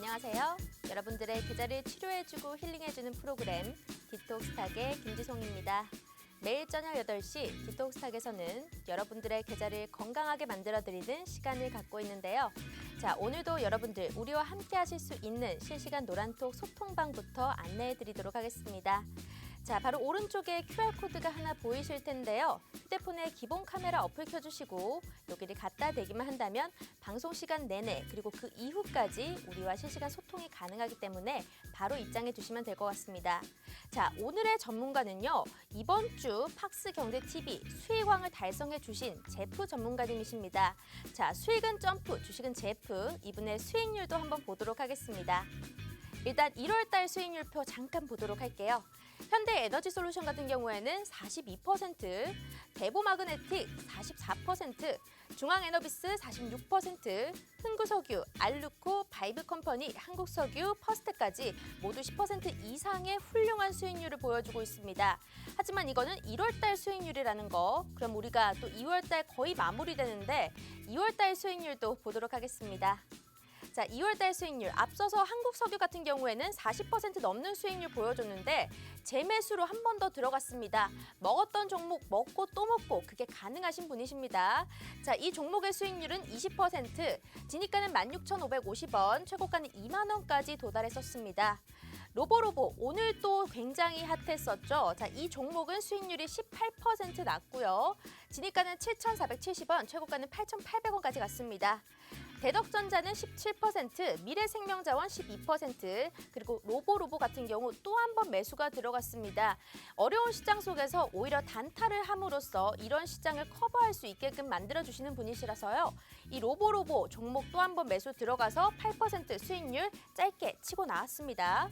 안녕하세요. 여러분들의 계절을 치료해주고 힐링해주는 프로그램 디톡스탁의 김지송입니다. 매일 저녁 8시 디톡스탁에서는 여러분들의 계절을 건강하게 만들어드리는 시간을 갖고 있는데요. 자, 오늘도 여러분들 우리와 함께 하실 수 있는 실시간 노란톡 소통방부터 안내해드리도록 하겠습니다. 자, 바로 오른쪽에 QR코드가 하나 보이실 텐데요. 휴대폰에 기본 카메라 어플 켜주시고 여기를 갖다 대기만 한다면 방송 시간 내내 그리고 그 이후까지 우리와 실시간 소통이 가능하기 때문에 바로 입장해 주시면 될 것 같습니다. 자, 오늘의 전문가는요. 이번 주 팍스경제TV 수익왕을 달성해 주신 제프 전문가님이십니다. 자, 수익은 점프, 주식은 제프, 이분의 수익률도 한번 보도록 하겠습니다. 일단 1월달 수익률표 잠깐 보도록 할게요. 현대에너지솔루션 같은 경우에는 42%, 대보마그네틱 44%, 중앙에너비스 46%, 흥구석유, 알루코, 바이브컴퍼니, 한국석유, 퍼스트까지 모두 10% 이상의 훌륭한 수익률을 보여주고 있습니다. 하지만 이거는 1월달 수익률이라는 거, 그럼 우리가 또 2월달 거의 마무리되는데 2월달 수익률도 보도록 하겠습니다. 자, 2월달 수익률 앞서서 한국석유 같은 경우에는 40% 넘는 수익률 보여줬는데 재매수로 한 번 더 들어갔습니다. 먹었던 종목 먹고 또 먹고 그게 가능하신 분이십니다. 자, 이 종목의 수익률은 20%, 진입가는 16,550원, 최고가는 2만 원까지 도달했었습니다. 로보로보 오늘 또 굉장히 핫했었죠. 자, 이 종목은 수익률이 18% 났고요. 진입가는 7,470원, 최고가는 8,800원까지 갔습니다. 대덕전자는 17%, 미래생명자원 12%, 그리고 로보로보 같은 경우 또 한 번 매수가 들어갔습니다. 어려운 시장 속에서 오히려 단타를 함으로써 이런 시장을 커버할 수 있게끔 만들어주시는 분이시라서요. 이 로보로보 종목 또 한 번 매수 들어가서 8% 수익률 짧게 치고 나왔습니다.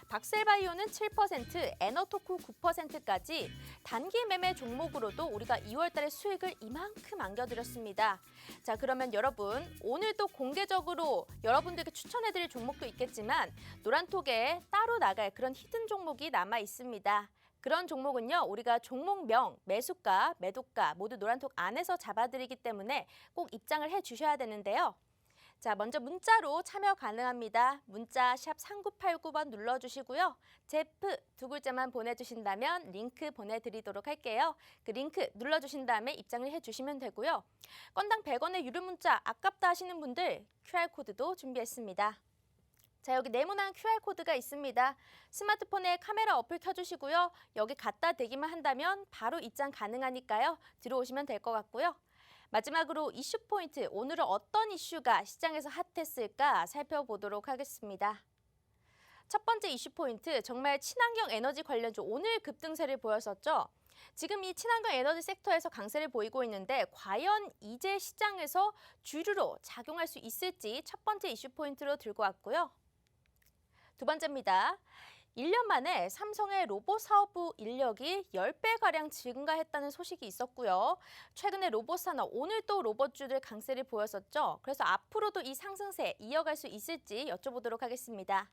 박셀바이오는 7%, 에너토쿨 9%까지 단기 매매 종목으로도 우리가 2월달에 수익을 이만큼 안겨드렸습니다. 자, 그러면 여러분 오늘도 공개적으로 여러분들께 추천해드릴 종목도 있겠지만 노란톡에 따로 나갈 그런 히든 종목이 남아 있습니다. 그런 종목은요, 우리가 종목명, 매수가, 매도가 모두 노란톡 안에서 잡아드리기 때문에 꼭 입장을 해주셔야 되는데요. 자, 먼저 문자로 참여 가능합니다. 문자 샵 3989번 눌러주시고요. 제프 두 글자만 보내주신다면 링크 보내드리도록 할게요. 그 링크 눌러주신 다음에 입장을 해주시면 되고요. 건당 100원의 유료 문자 아깝다 하시는 분들 QR코드도 준비했습니다. 자, 여기 네모난 QR코드가 있습니다. 스마트폰에 카메라 어플 켜주시고요. 여기 갖다 대기만 한다면 바로 입장 가능하니까요. 들어오시면 될 것 같고요. 마지막으로 이슈 포인트, 오늘은 어떤 이슈가 시장에서 핫했을까 살펴보도록 하겠습니다. 첫 번째 이슈 포인트, 정말 친환경 에너지 관련주 오늘 급등세를 보였었죠. 지금 이 친환경 에너지 섹터에서 강세를 보이고 있는데 과연 이제 시장에서 주류로 작용할 수 있을지 첫 번째 이슈 포인트로 들고 왔고요. 두 번째입니다. 1년 만에 삼성의 로봇 사업부 인력이 10배가량 증가했다는 소식이 있었고요. 최근에 로봇 산업, 오늘 또 로봇주들 강세를 보였었죠. 그래서 앞으로도 이 상승세 이어갈 수 있을지 여쭤보도록 하겠습니다.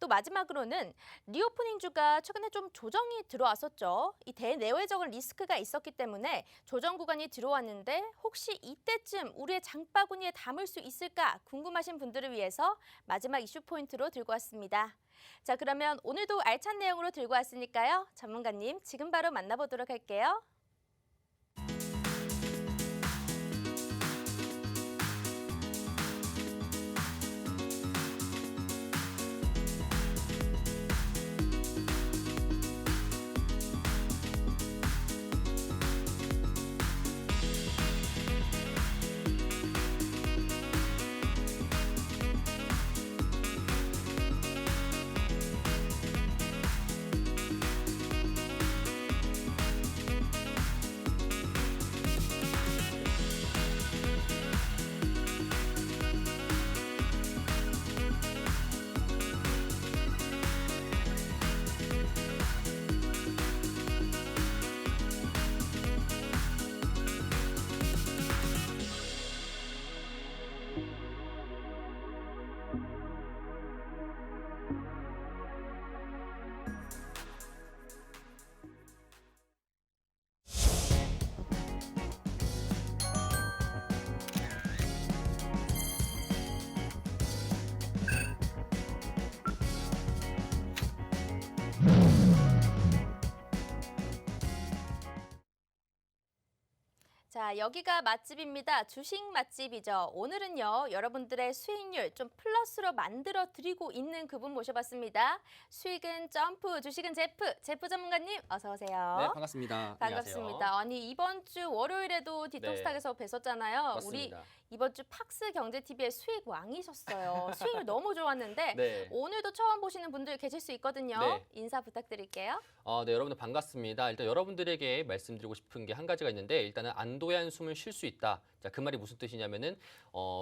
또 마지막으로는 리오프닝주가 최근에 좀 조정이 들어왔었죠. 이 대내외적인 리스크가 있었기 때문에 조정 구간이 들어왔는데 혹시 이때쯤 우리의 장바구니에 담을 수 있을까 궁금하신 분들을 위해서 마지막 이슈 포인트로 들고 왔습니다. 자, 그러면 오늘도 알찬 내용으로 들고 왔으니까요. 전문가님 지금 바로 만나보도록 할게요. 자, 여기가 맛집입니다. 주식 맛집이죠. 오늘은요, 여러분들의 수익률 좀 플러스로 만들어 드리고 있는 그분 모셔봤습니다. 수익은 점프, 주식은 제프 전문가님 어서 오세요. 네, 반갑습니다. 반갑습니다. 안녕하세요. 아니, 이번 주 월요일에도 디톡스탁에서 뵀었잖아요. 맞습니다. 우리 이번 주 팍스 경제TV의 수익 왕이셨어요. 수익률 너무 좋았는데 네. 오늘도 처음 보시는 분들 계실 수 있거든요. 네. 인사 부탁드릴게요. 네, 여러분들 반갑습니다. 일단 여러분들에게 말씀드리고 싶은 게 한 가지가 있는데 일단은 안도의 한숨을 쉴 수 있다. 자, 그 말이 무슨 뜻이냐면은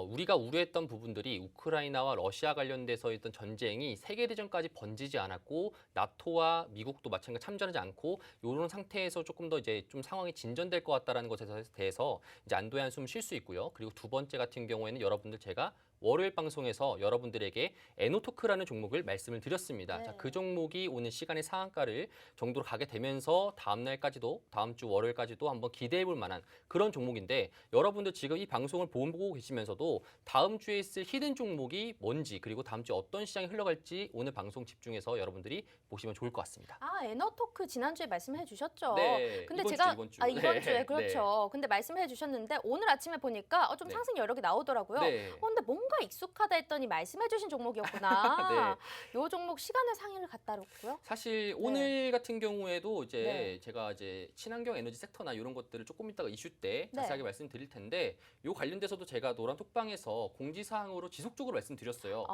우리가 우려했던 부분들이 우크라이나와 러시아 관련돼서 있던 전쟁이 세계대전까지 번지지 않았고 나토와 미국도 마찬가지 참전하지 않고 이런 상태에서 조금 더 이제 좀 상황이 진전될 것 같다라는 것에 대해서 이제 안도의 한숨 쉴 수 있고요. 그리고 두 번째 같은 경우에는 여러분들 제가 월요일 방송에서 여러분들에게 에노토크라는 종목을 말씀을 드렸습니다. 네. 자, 그 종목이 오늘 시간의 상한가를 정도로 가게 되면서 다음 날까지도 다음 주 월요일까지도 한번 기대해 볼 만한 그런 종목인데 여러분들 지금 이 방송을 보고 계시면서도 다음 주에 있을 히든 종목이 뭔지 그리고 다음 주에 어떤 시장이 흘러갈지 오늘 방송 집중해서 여러분들이 보시면 좋을 것 같습니다. 아, 에너토크 지난주에 말씀해 주셨죠. 네, 근데 이번 제가 주, 이번 주. 이번 주에 네, 그렇죠. 근데 말씀해 주셨는데 오늘 아침에 보니까 좀 네. 상승 여력이 나오더라고요. 네. 근데 뭔가 익숙하다 했더니 말씀해 주신 종목이었구나. 네. 요 종목 시간의 상위를 갖다 놓고요. 사실 오늘 같은 경우에도 이제 네. 제가 이제 친환경 에너지 섹터나 이런 것들을 조금 이따가 이슈 때 네. 자세하게 말씀드릴 텐데 요 관련돼서도 제가 노란 톡방에서 공지사항으로 지속적으로 말씀드렸어요.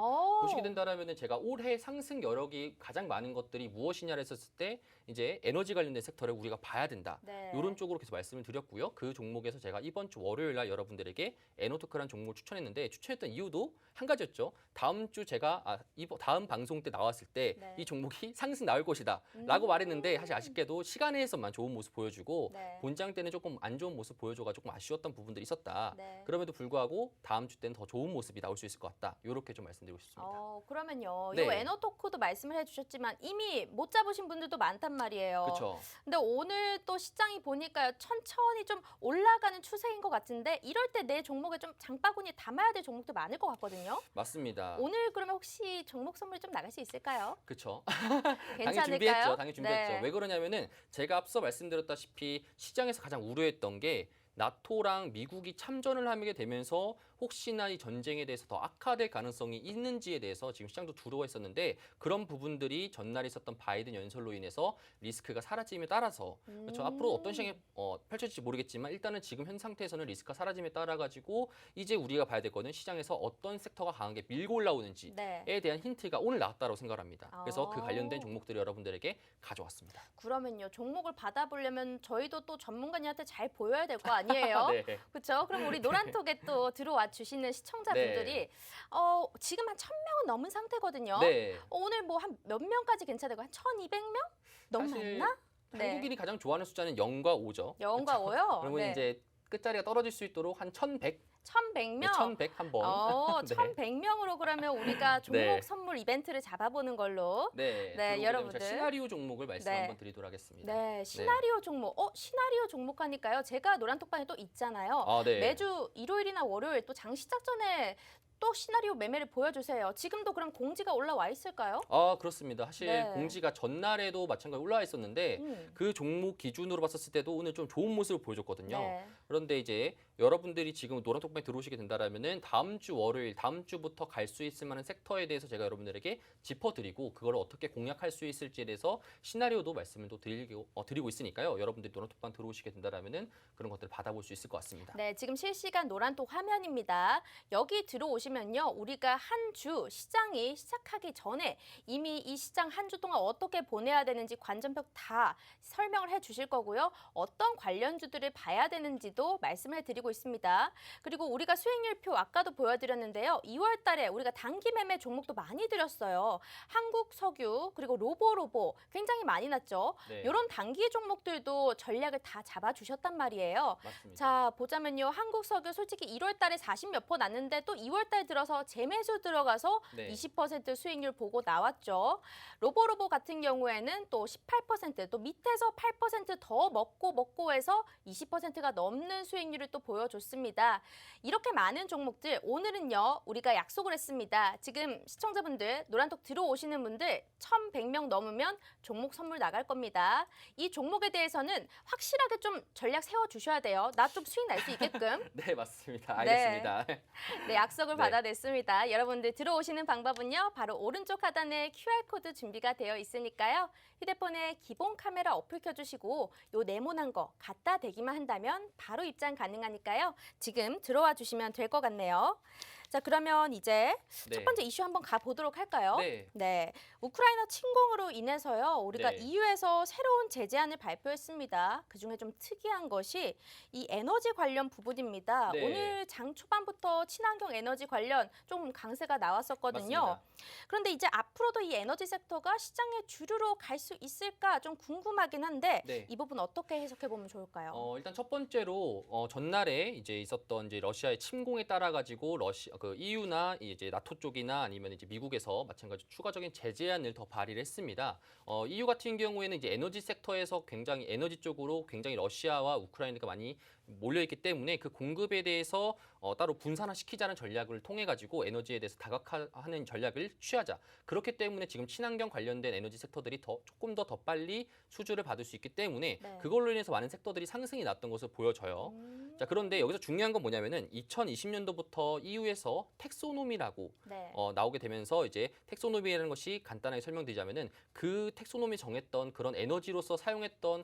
보시게 된다라면은 제가 올해 상승 여력이 가장 많은 것들이 무엇이냐를 했었을 때 이제 에너지 관련된 섹터를 우리가 봐야 된다. 네. 이런 쪽으로 계속 말씀을 드렸고요. 그 종목에서 제가 이번 주 월요일 날 여러분들에게 에너토크라는 종목을 추천했는데 추천했던 이유도 한 가지였죠. 다음 주 제가 다음 방송 때 나왔을 때 이 네. 종목이 상승 나올 것이다 라고 말했는데 사실 아쉽게도 시간에서만 좋은 모습 보여주고 네. 본장 때는 조금 안 좋은 모습 보여줘가지고 조금 아쉬웠던 부분들이 있었다. 네. 그럼에도 불구하고 다음 주 때는 더 좋은 모습이 나올 수 있을 것 같다. 이렇게 좀 말씀드리고 싶습니다. 그러면요. 네. 요 에너토크도 말씀을 해주셨지만 이미 못 잡으신 분들도 많단 말이에요. 그렇죠. 근데 오늘 또 시장이 보니까요. 천천히 좀 올라가는 추세인 것 같은데 이럴 때 내 종목에 좀 장바구니에 담아야 될 종목도 많을 것 같거든요. 맞습니다. 오늘 그러면 혹시 종목 선물이 좀 나갈 수 있을까요? 그렇죠. 당연히 괜찮을까요? 준비했죠. 당연히 준비했죠. 네. 왜 그러냐면은 제가 앞서 말씀드렸다시피 시장에서 가장 우려했던 게 나토랑 미국이 참전을 하게 되면서 혹시나 이 전쟁에 대해서 더 악화될 가능성이 있는지에 대해서 지금 시장도 두려워했었는데 그런 부분들이 전날 있었던 바이든 연설로 인해서 리스크가 사라짐에 따라서 그렇죠. 앞으로 어떤 시장이 펼쳐질지 모르겠지만 일단은 지금 현 상태에서는 리스크가 사라짐에 따라 가지고 이제 우리가 봐야 될 거는 시장에서 어떤 섹터가 강하게 밀고 올라오는지에 네. 대한 힌트가 오늘 나왔다고 생각합니다. 그래서 그 아. 관련된 종목들을 여러분들에게 가져왔습니다. 그러면요. 종목을 받아보려면 저희도 또 전문가님한테 잘 보여야 될 거 아니에요? 네. 그렇죠? 그럼 우리 노란톡에 또 들어와 주시는 시청자분들이 네. 지금 한 1,000명은 넘은 상태거든요. 네. 오늘 뭐 한 몇 명까지 괜찮을까요? 한 1,200명? 너무 사실 많나? 네. 한국인이 가장 좋아하는 숫자는 0과 5죠. 0과 5요? 그러면 네. 이제 끝자리가 떨어질 수 있도록 한 1,100, 1,100명? 1,100 한 번. 네. 1,100명으로 그러면 우리가 종목 네. 선물 이벤트를 잡아보는 걸로. 네, 네, 여러분들 여러분들. 시나리오 종목을 말씀 네. 한번 드리도록 하겠습니다. 네, 시나리오 종목. 시나리오 종목 하니까요. 제가 노란톡방에 또 있잖아요. 네. 매주 일요일이나 월요일 또 장 시작 전에 또 시나리오 매매를 보여주세요. 지금도 그럼 공지가 올라와 있을까요? 그렇습니다. 사실 네. 공지가 전날에도 마찬가지로 올라와 있었는데 그 종목 기준으로 봤었을 때도 오늘 좀 좋은 모습을 보여줬거든요. 네. 그런데 이제 여러분들이 지금 노란톡방에 들어오시게 된다라면은 다음 주 월요일, 다음 주부터 갈 수 있을 만한 섹터에 대해서 제가 여러분들에게 짚어드리고 그걸 어떻게 공략할 수 있을지에 대해서 시나리오도 말씀을 또 드리고 있으니까요. 여러분들이 노란톡방 들어오시게 된다라면은 그런 것들을 받아볼 수 있을 것 같습니다. 네, 지금 실시간 노란톡 화면입니다. 여기 들어오시면요. 우리가 한 주 시장이 시작하기 전에 이미 이 시장 한 주 동안 어떻게 보내야 되는지 관전평 다 설명을 해 주실 거고요. 어떤 관련주들을 봐야 되는지도 말씀을 드리고 있습니다. 그리고 우리가 수익률표 아까도 보여드렸는데요. 2월 달에 우리가 단기 매매 종목도 많이 드렸어요. 한국석유 그리고 로보로보 굉장히 많이 났죠. 네. 이런 단기 종목들도 전략을 다 잡아주셨단 말이에요. 맞습니다. 자, 보자면요. 한국석유 솔직히 1월 달에 40몇 % 났는데 또 2월 달 들어서 재매수 들어가서 네. 20% 수익률 보고 나왔죠. 로보로보 같은 경우에는 또 18%, 또 밑에서 8% 더 먹고 해서 20%가 넘는 수익률을 또 보여줬습니다. 이렇게 많은 종목들 오늘은요 우리가 약속을 했습니다. 지금 시청자분들 노란톡 들어오시는 분들 1,100명 넘으면 종목 선물 나갈 겁니다. 이 종목에 대해서는 확실하게 좀 전략 세워주셔야 돼요. 나 좀 수익 날 수 있게끔. 네, 맞습니다. 알겠습니다. 네, 약속을 네. 받아냈습니다. 여러분들 들어오시는 방법은요. 바로 오른쪽 하단에 QR코드 준비가 되어 있으니까요. 휴대폰에 기본 카메라 어플 켜주시고 요 네모난 거 갖다 대기만 한다면 바로 입장 가능하니까요. 지금 들어와 주시면 될 것 같네요. 자, 그러면 이제 네. 첫 번째 이슈 한번 가보도록 할까요? 네. 우크라이나 침공으로 인해서요. 우리가 네. EU에서 새로운 제재안을 발표했습니다. 그중에 좀 특이한 것이 이 에너지 관련 부분입니다. 네. 오늘 장 초반부터 친환경 에너지 관련 좀 강세가 나왔었거든요. 맞습니다. 그런데 이제 앞으로도 이 에너지 섹터가 시장의 주류로 갈 수 있을까 좀 궁금하긴 한데 네. 이 부분 어떻게 해석해 보면 좋을까요? 일단 첫 번째로 전날에 이제 있었던 이제 러시아의 침공에 따라 가지고 그 EU나 이제 나토 쪽이나 아니면 이제 미국에서 마찬가지로 추가적인 제재안을 더 발의를 했습니다. EU 같은 경우에는 이제 에너지 섹터에서 굉장히 에너지 쪽으로 굉장히 러시아와 우크라이나가 많이 몰려 있기 때문에 그 공급에 대해서 따로 분산화시키자는 전략을 통해 가지고 에너지에 대해서 다각화하는 전략을 취하자. 그렇기 때문에 지금 친환경 관련된 에너지 섹터들이 조금 더 빨리 수주를 받을 수 있기 때문에 네. 그걸로 인해서 많은 섹터들이 상승이 났던 것으로 보여져요. 자, 그런데 여기서 중요한 건 뭐냐면은 2020년도부터 EU에서 텍소노미라고 네. 나오게 되면서 이제 텍소노미라는 것이 간단하게 설명드리자면은 그 텍소노미 정했던 그런 에너지로서 사용했던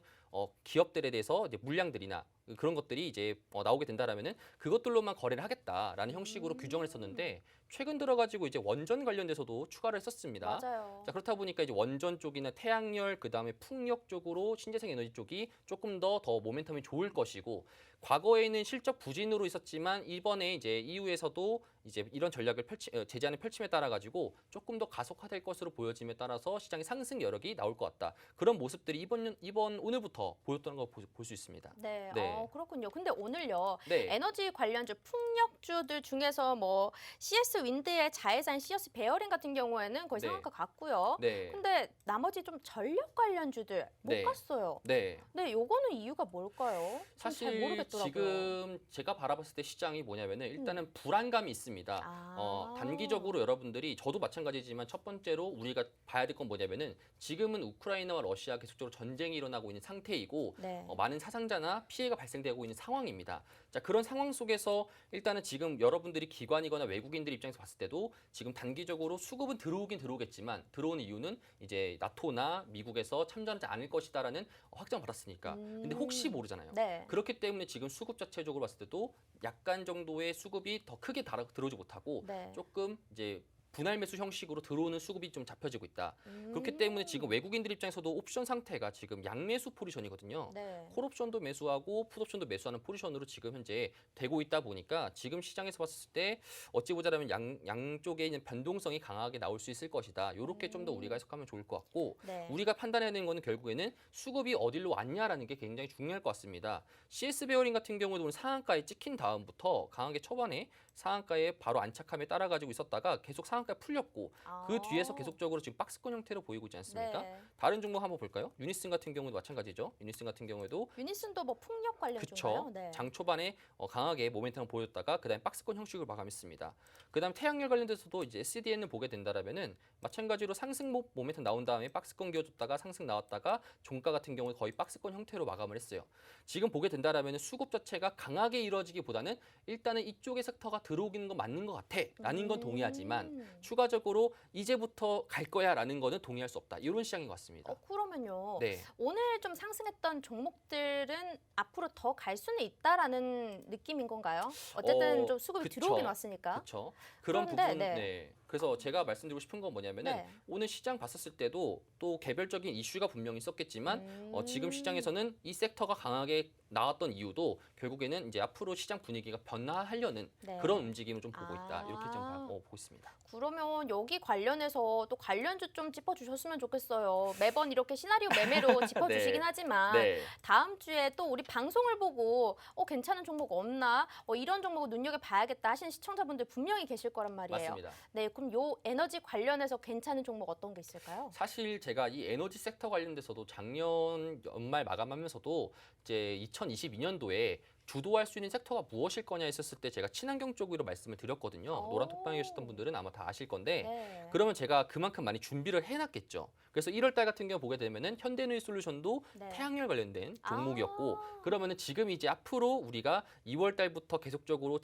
기업들에 대해서 이제 물량들이나 그런 것들이 이제 나오게 된다라면은 그것들로만 거래를 하겠다라는 형식으로 규정을 했었는데 최근 들어가지고 이제 원전 관련돼서도 추가를 했었습니다. 맞아요. 자, 그렇다 보니까 이제 원전 쪽이나 태양열 그다음에 풍력 쪽으로 신재생 에너지 쪽이 조금 더 모멘텀이 좋을 것이고 과거에는 실적 부진으로 있었지만 이번에 이제 EU에서도 이제 이런 전략을 제재안을 펼침에 따라 가지고 조금 더 가속화될 것으로 보여짐에 따라서 시장의 상승 여력이 나올 것 같다. 그런 모습들이 이번 오늘부터 보였다는 걸 볼 수 있습니다. 네, 네. 그렇군요. 근데 오늘요. 네. 에너지 관련주 풍력주들 중에서 뭐 CS 윈드의 자회사인 CS 베어링 같은 경우에는 거의 네. 상한가 같고요. 네. 근데 나머지 좀 전력 관련주들 못 네. 갔어요. 네. 근데 요거는 이유가 뭘까요? 좀 잘 사실 모르겠더라고요. 지금 제가 바라봤을 때 시장이 뭐냐면은 일단은 불안감이 있습니다. 아. 단기적으로 여러분들이 저도 마찬가지지만 첫 번째로 우리가 봐야 될 건 뭐냐면은 지금은 우크라이나와 러시아 계속적으로 전쟁이 일어나고 있는 상태이고 네. 많은 사상자나 피해가 발생되고 있는 상황입니다. 자, 그런 상황 속에서 일단은 지금 여러분들이 기관이거나 외국인들 입장에서 봤을 때도 지금 단기적으로 수급은 들어오긴 들어오겠지만 들어오는 이유는 이제 나토나 미국에서 참전하지 않을 것이다라는 확정을 받았으니까. 근데 혹시 모르잖아요. 네. 그렇기 때문에 지금 수급 자체적으로 봤을 때도 약간 정도의 수급이 더 크게 들어오지 못하고 네. 조금 이제 분할 매수 형식으로 들어오는 수급이 좀 잡혀지고 있다. 그렇기 때문에 지금 외국인들 입장에서도 옵션 상태가 지금 양매수 포지션이거든요. 네. 콜옵션도 매수하고 풋옵션도 매수하는 포지션으로 지금 현재 되고 있다 보니까 지금 시장에서 봤을 때 어찌 보자라면 양쪽에 있는 변동성이 강하게 나올 수 있을 것이다. 이렇게 좀 더 우리가 해석하면 좋을 것 같고 네. 우리가 판단해야 되는 거는 결국에는 수급이 어디로 왔냐라는 게 굉장히 중요할 것 같습니다. CS 베어링 같은 경우도 오늘 상한가에 찍힌 다음부터 강하게 초반에 상한가에 바로 안착함에 따라 가지고 있었다가 계속 상한가에 풀렸고 그 뒤에서 계속적으로 지금 박스권 형태로 보이고 있지 않습니까? 네. 다른 종목 한번 볼까요? 유니슨 같은 경우도 마찬가지죠. 유니슨 같은 경우에도 유니슨도 뭐 풍력 관련주인가요? 그쵸. 네. 장 초반에 강하게 모멘텀을 보였다가 그다음에 박스권 형식을 마감했습니다. 그다음 태양열 관련돼서도 이제 SDN을 보게 된다라면은 마찬가지로 상승 모멘텀 나온 다음에 박스권 그어줬다가 상승 나왔다가 종가 같은 경우에 거의 박스권 형태로 마감을 했어요. 지금 보게 된다라면은 수급 자체가 강하게 이루어지기보다는 일단은 이쪽의 섹터가 들어오기는 건 맞는 것 같아라는 건 동의하지만 추가적으로 이제부터 갈 거야라는 거는 동의할 수 없다. 이런 시장인 것 같습니다. 그러면요. 네. 오늘 좀 상승했던 종목들은 앞으로 더 갈 수는 있다라는 느낌인 건가요? 어쨌든 좀 수급이 그쵸. 들어오긴 왔으니까. 그렇죠. 그런 그런데, 부분, 네. 네. 그래서 제가 말씀드리고 싶은 건 뭐냐면은 네. 오늘 시장 봤었을 때도 또 개별적인 이슈가 분명히 있었겠지만 지금 시장에서는 이 섹터가 강하게 나왔던 이유도 결국에는 이제 앞으로 시장 분위기가 변화하려는 네. 그런 움직임을 좀 보고 있다. 이렇게 좀 아. 보고 있습니다. 그러면 여기 관련해서 또 관련주 좀 짚어주셨으면 좋겠어요. 매번 이렇게 시나리오 매매로 짚어주시긴 네. 하지만 네. 다음 주에 또 우리 방송을 보고 괜찮은 종목 없나? 이런 종목을 눈여겨봐야겠다 하시는 시청자분들 분명히 계실 거란 말이에요. 맞습니다. 네, 그럼 요 에너지 관련해서 괜찮은 종목 어떤 게 있을까요? 사실 제가 이 에너지 섹터 관련돼서도 작년 연말 마감하면서도 이제 2022년도에 주도할 수 있는 섹터가 무엇일 거냐 했었을 때 제가 친환경 쪽으로 말씀을 드렸거든요. 노란 톡방에 계셨던 분들은 아마 다 아실 건데 네. 그러면 제가 그만큼 많이 준비를 해놨겠죠. 그래서 1월 달 같은 경우 보게 되면은 현대에너지솔루션도 네. 태양열 관련된 종목이었고 그러면은 지금 이제 앞으로 우리가 2월 달부터 계속적으로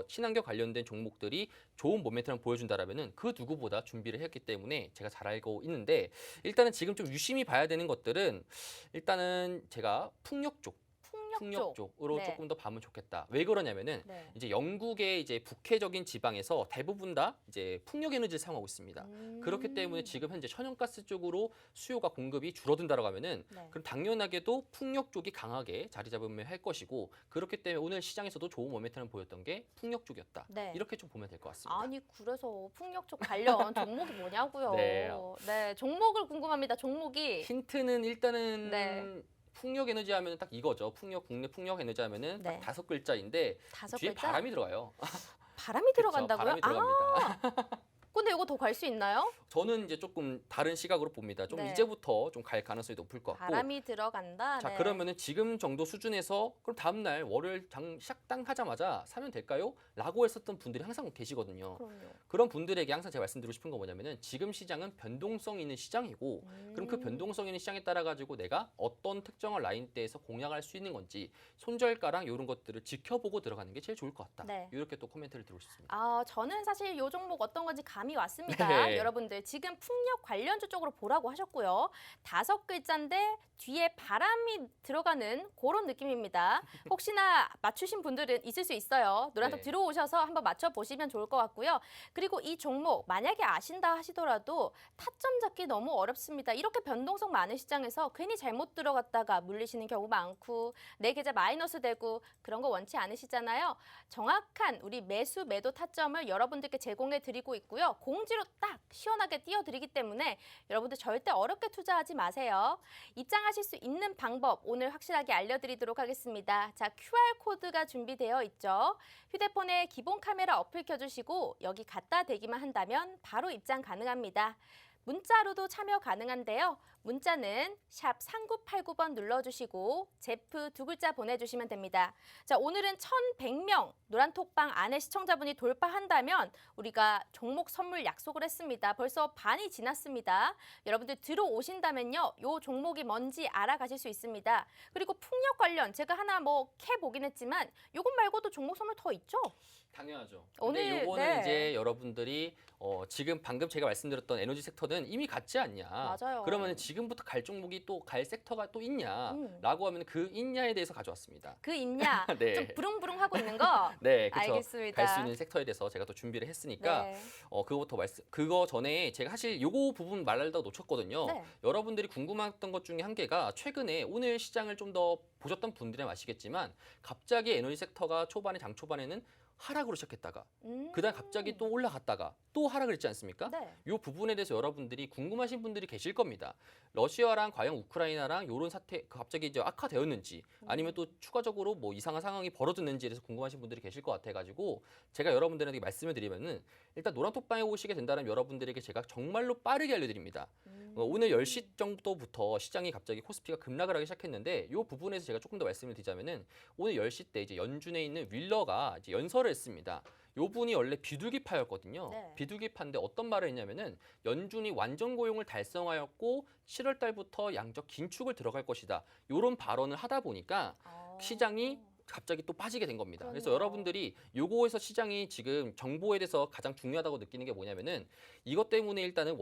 친환경 관련된 종목들이 좋은 모멘텀을 보여준다라면은 그 누구보다 준비를 했기 때문에 제가 잘 알고 있는데 일단은 지금 좀 유심히 봐야 되는 것들은 일단은 제가 풍력 쪽으로 네. 조금 더 봐면 좋겠다. 왜 그러냐면은 네. 이제 영국의 이제 북해적인 지방에서 대부분 다 이제 풍력 에너지를 사용하고 있습니다. 그렇기 때문에 지금 현재 천연가스 쪽으로 수요가 공급이 줄어든다라고 하면은 네. 그럼 당연하게도 풍력 쪽이 강하게 자리 잡으면 할 것이고 그렇기 때문에 오늘 시장에서도 좋은 모멘텀을 보였던 게 풍력 쪽이었다. 네. 이렇게 좀 보면 될 것 같습니다. 아니 그래서 풍력 쪽 관련 종목이 뭐냐고요. 네. 네, 종목을 궁금합니다. 종목이 힌트는 일단은 네. 풍력 에너지 하면은 딱 이거죠. 국내 풍력 에너지 하면은 네. 딱 5글자인데 다섯 뒤에 글자? 바람이 들어가요. 바람이 들어간다고요? 바람이 들어갑니다. 근데 이거 더 갈 수 있나요? 저는 이제 조금 다른 시각으로 봅니다. 좀 네. 이제부터 좀 갈 가능성이 높을 것 같고. 바람이 들어간다. 자, 네. 그러면은 지금 정도 수준에서 그럼 다음 날 월요일 시작당 하자마자 사면 될까요? 라고 했었던 분들이 항상 계시거든요. 그럼요. 그런 분들에게 항상 제가 말씀드리고 싶은 건 뭐냐면은 지금 시장은 변동성 있는 시장이고 그럼 그 변동성 있는 시장에 따라 가지고 내가 어떤 특정한 라인대에서 공략할 수 있는 건지 손절가랑 이런 것들을 지켜보고 들어가는 게 제일 좋을 것 같다. 네. 이렇게 또 코멘트를 드리고 싶습니다. 저는 사실 이 종목 어떤 건지 감이 왔습니다. 네. 여러분들 지금 풍력 관련주 쪽으로 보라고 하셨고요. 5글자인데 뒤에 바람이 들어가는 그런 느낌입니다. 혹시나 맞추신 분들은 있을 수 있어요. 노란톡 네. 들어오셔서 한번 맞춰보시면 좋을 것 같고요. 그리고 이 종목 만약에 아신다 하시더라도 타점 잡기 너무 어렵습니다. 이렇게 변동성 많은 시장에서 괜히 잘못 들어갔다가 물리시는 경우 많고 내 계좌 마이너스 되고 그런 거 원치 않으시잖아요. 정확한 우리 매수 매도 타점을 여러분들께 제공해 드리고 있고요. 공지로 딱 시원하게 띄워드리기 때문에 여러분들 절대 어렵게 투자하지 마세요. 입장하실 수 있는 방법 오늘 확실하게 알려드리도록 하겠습니다. 자, QR코드가 준비되어 있죠. 휴대폰에 기본 카메라 어플 켜주시고 여기 갖다 대기만 한다면 바로 입장 가능합니다. 문자로도 참여 가능한데요. 문자는 샵 3989번 눌러주시고 제프 2글자 보내주시면 됩니다. 자, 오늘은 1,100명 노란톡방 안에 시청자분이 돌파한다면 우리가 종목 선물 약속을 했습니다. 벌써 반이 지났습니다. 여러분들 들어오신다면요. 요 종목이 뭔지 알아가실 수 있습니다. 그리고 풍력 관련 제가 하나 캐보긴 했지만 요것 말고도 종목 선물 더 있죠? 당연하죠. 오늘, 근데 요거는 네. 이제 여러분들이 지금 방금 제가 말씀드렸던 에너지 섹터는 이미 갔지 않냐. 맞아요. 그러면 지금부터 갈 종목이 또 갈 섹터가 또 있냐. 라고 하면 그 있냐에 대해서 가져왔습니다. 그 있냐? 네. 좀 부릉부릉 하고 있는 거? 네, 그렇죠. 알겠습니다. 갈 수 있는 섹터에 대해서 제가 또 준비를 했으니까 네. 그거 전에 제가 사실 요거 부분 말하다가 놓쳤거든요. 네. 여러분들이 궁금했던 것 중에 한 개가 최근에 오늘 시장을 좀 더 보셨던 분들은 아시겠지만 갑자기 에너지 섹터가 장 초반에는 하락으로 시작했다가 그다음 갑자기 또 올라갔다가 또 하락을 했지 않습니까? 네. 이 부분에 대해서 여러분들이 궁금하신 분들이 계실 겁니다. 러시아랑 과연 우크라이나랑 이런 사태 갑자기 이제 악화되었는지 아니면 또 추가적으로 뭐 이상한 상황이 벌어졌는지에 대해서 궁금하신 분들이 계실 것 같아가지고 제가 여러분들에게 말씀을 드리면은 일단 노란톡방에 오시게 된다면 여러분들에게 제가 정말로 빠르게 알려드립니다. 오늘 10시 정도부터 시장이 갑자기 코스피가 급락을 하기 시작했는데 이 부분에서 제가 조금 더 말씀을 드리자면은 오늘 10시 때 이제 연준에 있는 윌러가 이제 연설을 했습니다. 요 분이 원래 비둘기파였거든요. 네. 비둘기파인데 어떤 말을 했냐면은 연준이 완전 고용을 달성하였고 7월 달부터 양적 긴축을 들어갈 것이다. 요런 발언을 하다 보니까 시장이 갑자기 또 빠지게 된 겁니다. 그래서 그럼요. 여러분들이 요거에서 시장이 지금 정보에 대해서 가장 중요하다고 느끼는 게 뭐냐면은 이것 때문에 일단은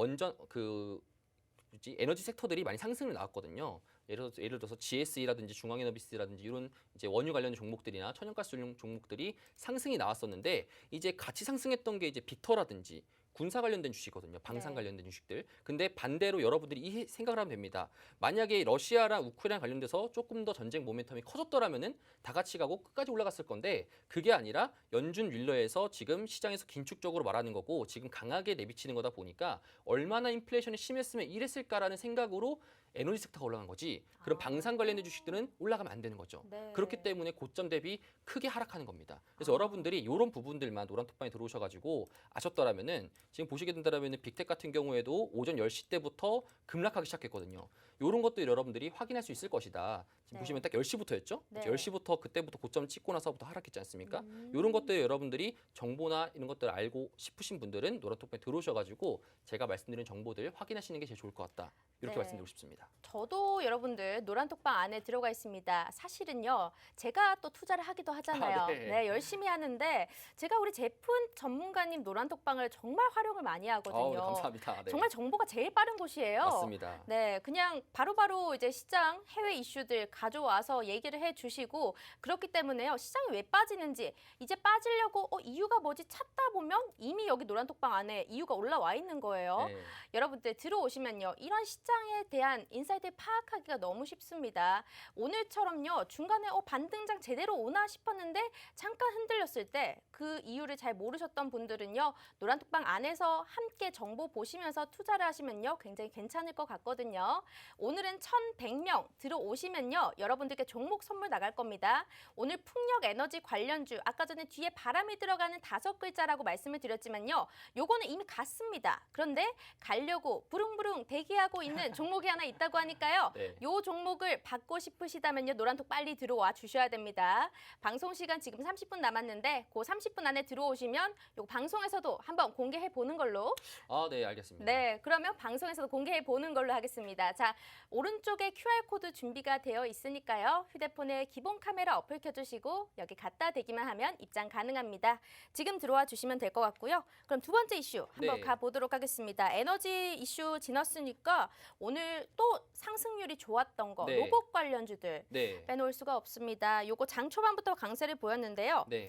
에너지 섹터들이 많이 상승을 나왔거든요. 예를 들어서 GSE라든지 중앙에너비스라든지 이런 이제 원유 관련 종목들이나 천연가스 종목들이 상승이 나왔었는데 이제 같이 상승했던 게 이제 빅터라든지 군사 관련된 주식이거든요. 방산 네. 관련된 주식들. 근데 반대로 여러분들이 이 생각을 하면 됩니다. 만약에 러시아랑 우크라이나 관련돼서 조금 더 전쟁 모멘텀이 커졌더라면은 다 같이 가고 끝까지 올라갔을 건데 그게 아니라 연준 윌러에서 지금 시장에서 긴축적으로 말하는 거고 지금 강하게 내비치는 거다 보니까 얼마나 인플레이션이 심했으면 이랬을까라는 생각으로 에너지 섹터가 올라간 거지. 그럼 방산 관련된 주식들은 올라가면 안 되는 거죠. 네. 그렇기 때문에 고점 대비 크게 하락하는 겁니다. 그래서 여러분들이 이런 부분들만 노란톡방에 들어오셔가지고 아셨더라면은 지금 보시게 된다면은 빅텍 같은 경우에도 오전 10시 때부터 급락하기 시작했거든요. 이런 것들 여러분들이 확인할 수 있을 것이다. 지금 네. 보시면 딱 10시부터였죠? 네. 10시부터 그때부터 고점을 찍고 나서부터 하락했지 않습니까? 이런 것들 여러분들이 정보나 이런 것들 알고 싶으신 분들은 노란톡방에 들어오셔가지고 제가 말씀드린 정보들 확인하시는 게 제일 좋을 것 같다. 이렇게 네. 말씀드리고 싶습니다. 저도 여러분들 노란톡방 안에 들어가 있습니다. 사실은요, 제가 또 투자를 하기도 하잖아요. 아, 네. 열심히 하는데 제가 우리 제품 전문가님 노란톡방을 정말 활용을 많이 하거든요. 네, 감사합니다. 네. 정말 정보가 제일 빠른 곳이에요. 맞습니다. 네, 그냥 바로바로 이제 시장 해외 이슈들 가져와서 얘기를 해주시고 그렇기 때문에요. 시장이 왜 빠지는지 이제 빠지려고 이유가 뭐지 찾다 보면 이미 여기 노란톡방 안에 이유가 올라와 있는 거예요. 네. 여러분들 들어오시면요. 이런 시장에 대한 인사이트를 파악하기가 너무 쉽습니다. 오늘처럼요. 중간에 반등장 제대로 오나 싶었는데 잠깐 흔들렸을 때 그 이유를 잘 모르셨던 분들은요. 노란톡방 안에서 함께 정보 보시면서 투자를 하시면요. 굉장히 괜찮을 것 같거든요. 오늘은 1,100명 들어오시면요. 여러분들께 종목 선물 나갈 겁니다. 오늘 풍력 에너지 관련주 아까 전에 뒤에 바람이 들어가는 5글자라고 말씀을 드렸지만요. 요거는 이미 갔습니다. 그런데 가려고 부릉부릉 대기하고 있는 종목이 하나 있다고 하니까요. 네. 요 종목을 받고 싶으시다면요. 노란톡 빨리 들어와 주셔야 됩니다. 방송 시간 지금 30분 남았는데 그 30분 안에 들어오시면 요 방송에서도 한번 공개해 보는 걸로. 아, 네, 알겠습니다. 네, 그러면 방송에서도 공개해 보는 걸로 하겠습니다. 자, 오른쪽에 QR코드 준비가 되어 있으니까요. 휴대폰에 기본 카메라 어플 켜주시고 여기 갖다 대기만 하면 입장 가능합니다. 지금 들어와 주시면 될 것 같고요. 그럼 두 번째 이슈 한번 네. 가보도록 하겠습니다. 에너지 이슈 지났으니까 오늘 또 상승률이 좋았던 거 네. 로봇 관련주들 네. 빼놓을 수가 없습니다. 요거 장 초반부터 강세를 보였는데요. 네.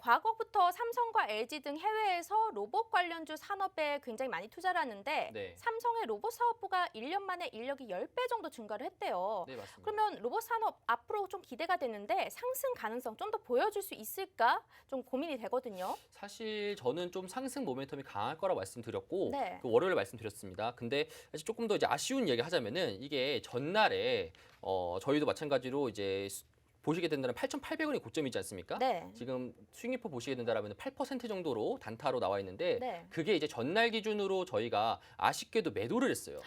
과거부터 삼성과 LG 등 해외에서 로봇 관련주 산업에 굉장히 많이 투자를 하는데 네. 삼성의 로봇 사업부가 1년 만에 인력이 10배 정도 증가를 했대요. 네, 맞습니다. 그러면 로봇 산업 앞으로 좀 기대가 되는데 상승 가능성 좀 더 보여줄 수 있을까? 좀 고민이 되거든요. 사실 저는 좀 상승 모멘텀이 강할 거라 말씀드렸고 네. 그 월요일에 말씀드렸습니다. 근데 사실 조금 더 이제 아쉬운 이야기 하자면은 이게 전날에 저희도 마찬가지로 이제 보시게 된다면 8,800원이 고점이지 않습니까? 네. 지금 수익률표 보시게 된다면 8% 정도로 단타로 나와 있는데 네. 그게 이제 전날 기준으로 저희가 아쉽게도 매도를 했어요.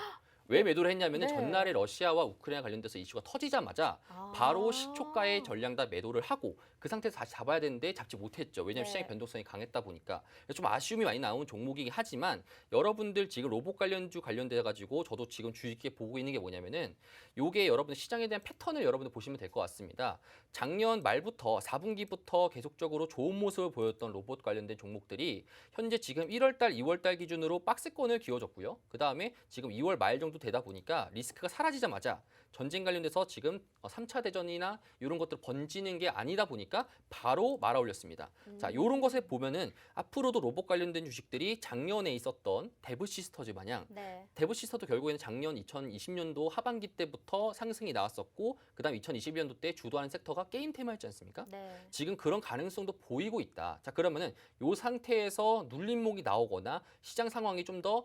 왜 매도를 했냐면은 네. 전날에 러시아와 우크라이나 관련돼서 이슈가 터지자마자 바로 시초가의 전량 다 매도를 하고 그 상태에서 다시 잡아야 되는데 잡지 못했죠. 왜냐하면 네. 시장의 변동성이 강했다 보니까. 그래서 좀 아쉬움이 많이 나오는 종목이긴 하지만 여러분들 지금 로봇 관련주 관련돼 가지고 저도 지금 주의 깊게 보고 있는 게 뭐냐면은 요게 여러분들 시장에 대한 패턴을 여러분들 보시면 될 것 같습니다. 작년 말부터 4분기부터 계속적으로 좋은 모습을 보였던 로봇 관련된 종목들이 현재 지금 1월 달, 2월 달 기준으로 박스권을 기어줬고요. 그다음에 지금 2월 말 정도 되다 보니까 리스크가 사라지자마자 전쟁 관련돼서 지금 3차 대전이나 이런 것들 번지는 게 아니다 보니까 바로 말아 올렸습니다. 자, 이런 것에 보면은 앞으로도 로봇 관련된 주식들이 작년에 있었던 데브시스터즈 마냥 네. 데브시스터도 결국에는 작년 2020년도 하반기 때부터 상승이 나왔었고 그다음 2022년도 때 주도하는 섹터가 게임 테마였지 않습니까? 네. 지금 그런 가능성도 보이고 있다. 자, 그러면은 이 상태에서 눌림목이 나오거나 시장 상황이 좀 더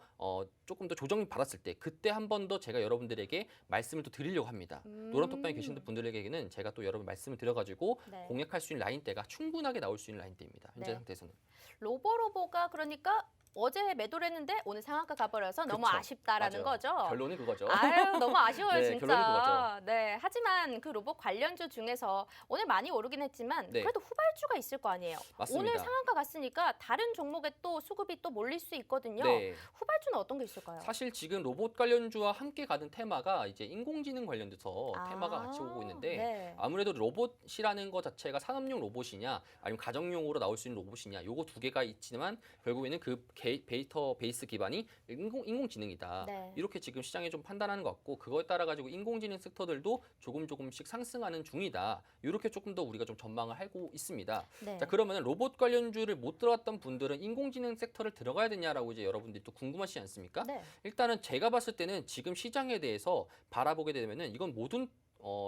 조금 더 조정이 받았을 때 그때 한 번 더 제가 여러분들에게 말씀을 또 드리려고 합니다. 노란톡방에 계신 분들에게는 제가 또 여러분 말씀을 드려가지고 네. 공략할 수 있는 라인대가 충분하게 나올 수 있는 라인대입니다. 현재 네. 상태에서는. 로보가 그러니까 어제 매도를 했는데 오늘 상한가 가버려서 너무 그쵸. 아쉽다라는 맞아요. 거죠. 결론은 그거죠. 아유, 너무 아쉬워요, 네, 진짜. 결론은 그거죠. 네, 하지만 그 로봇 관련주 중에서 오늘 많이 오르긴 했지만 네. 그래도 후발주가 있을 거 아니에요. 맞습니다. 오늘 상한가 갔으니까 다른 종목에 또 수급이 또 몰릴 수 있거든요. 네. 후발주는 어떤 게 있을까요? 사실 지금 로봇 관련주와 함께 가는 테마가 이제 인공지능 관련돼서 테마가 같이 오고 있는데 네. 아무래도 로봇이라는 것 자체가 산업용 로봇이냐 아니면 가정용으로 나올 수 있는 로봇이냐 요거 두 개가 있지만 결국에는 그 데이터베이스 기반이 인공지능이다. 네. 이렇게 지금 시장에 좀 판단하는 것 같고 그거에 따라 가지고 인공지능 섹터들도 조금씩 상승하는 중이다. 이렇게 조금 더 우리가 좀 전망을 하고 있습니다. 네. 자, 그러면 로봇 관련주를 못 들어갔던 분들은 인공지능 섹터를 들어가야 되냐라고 이제 여러분들이 또 궁금하시지 않습니까? 네. 일단은 제가 봤을 때는 지금 시장에 대해서 바라보게 되면은 이건 모든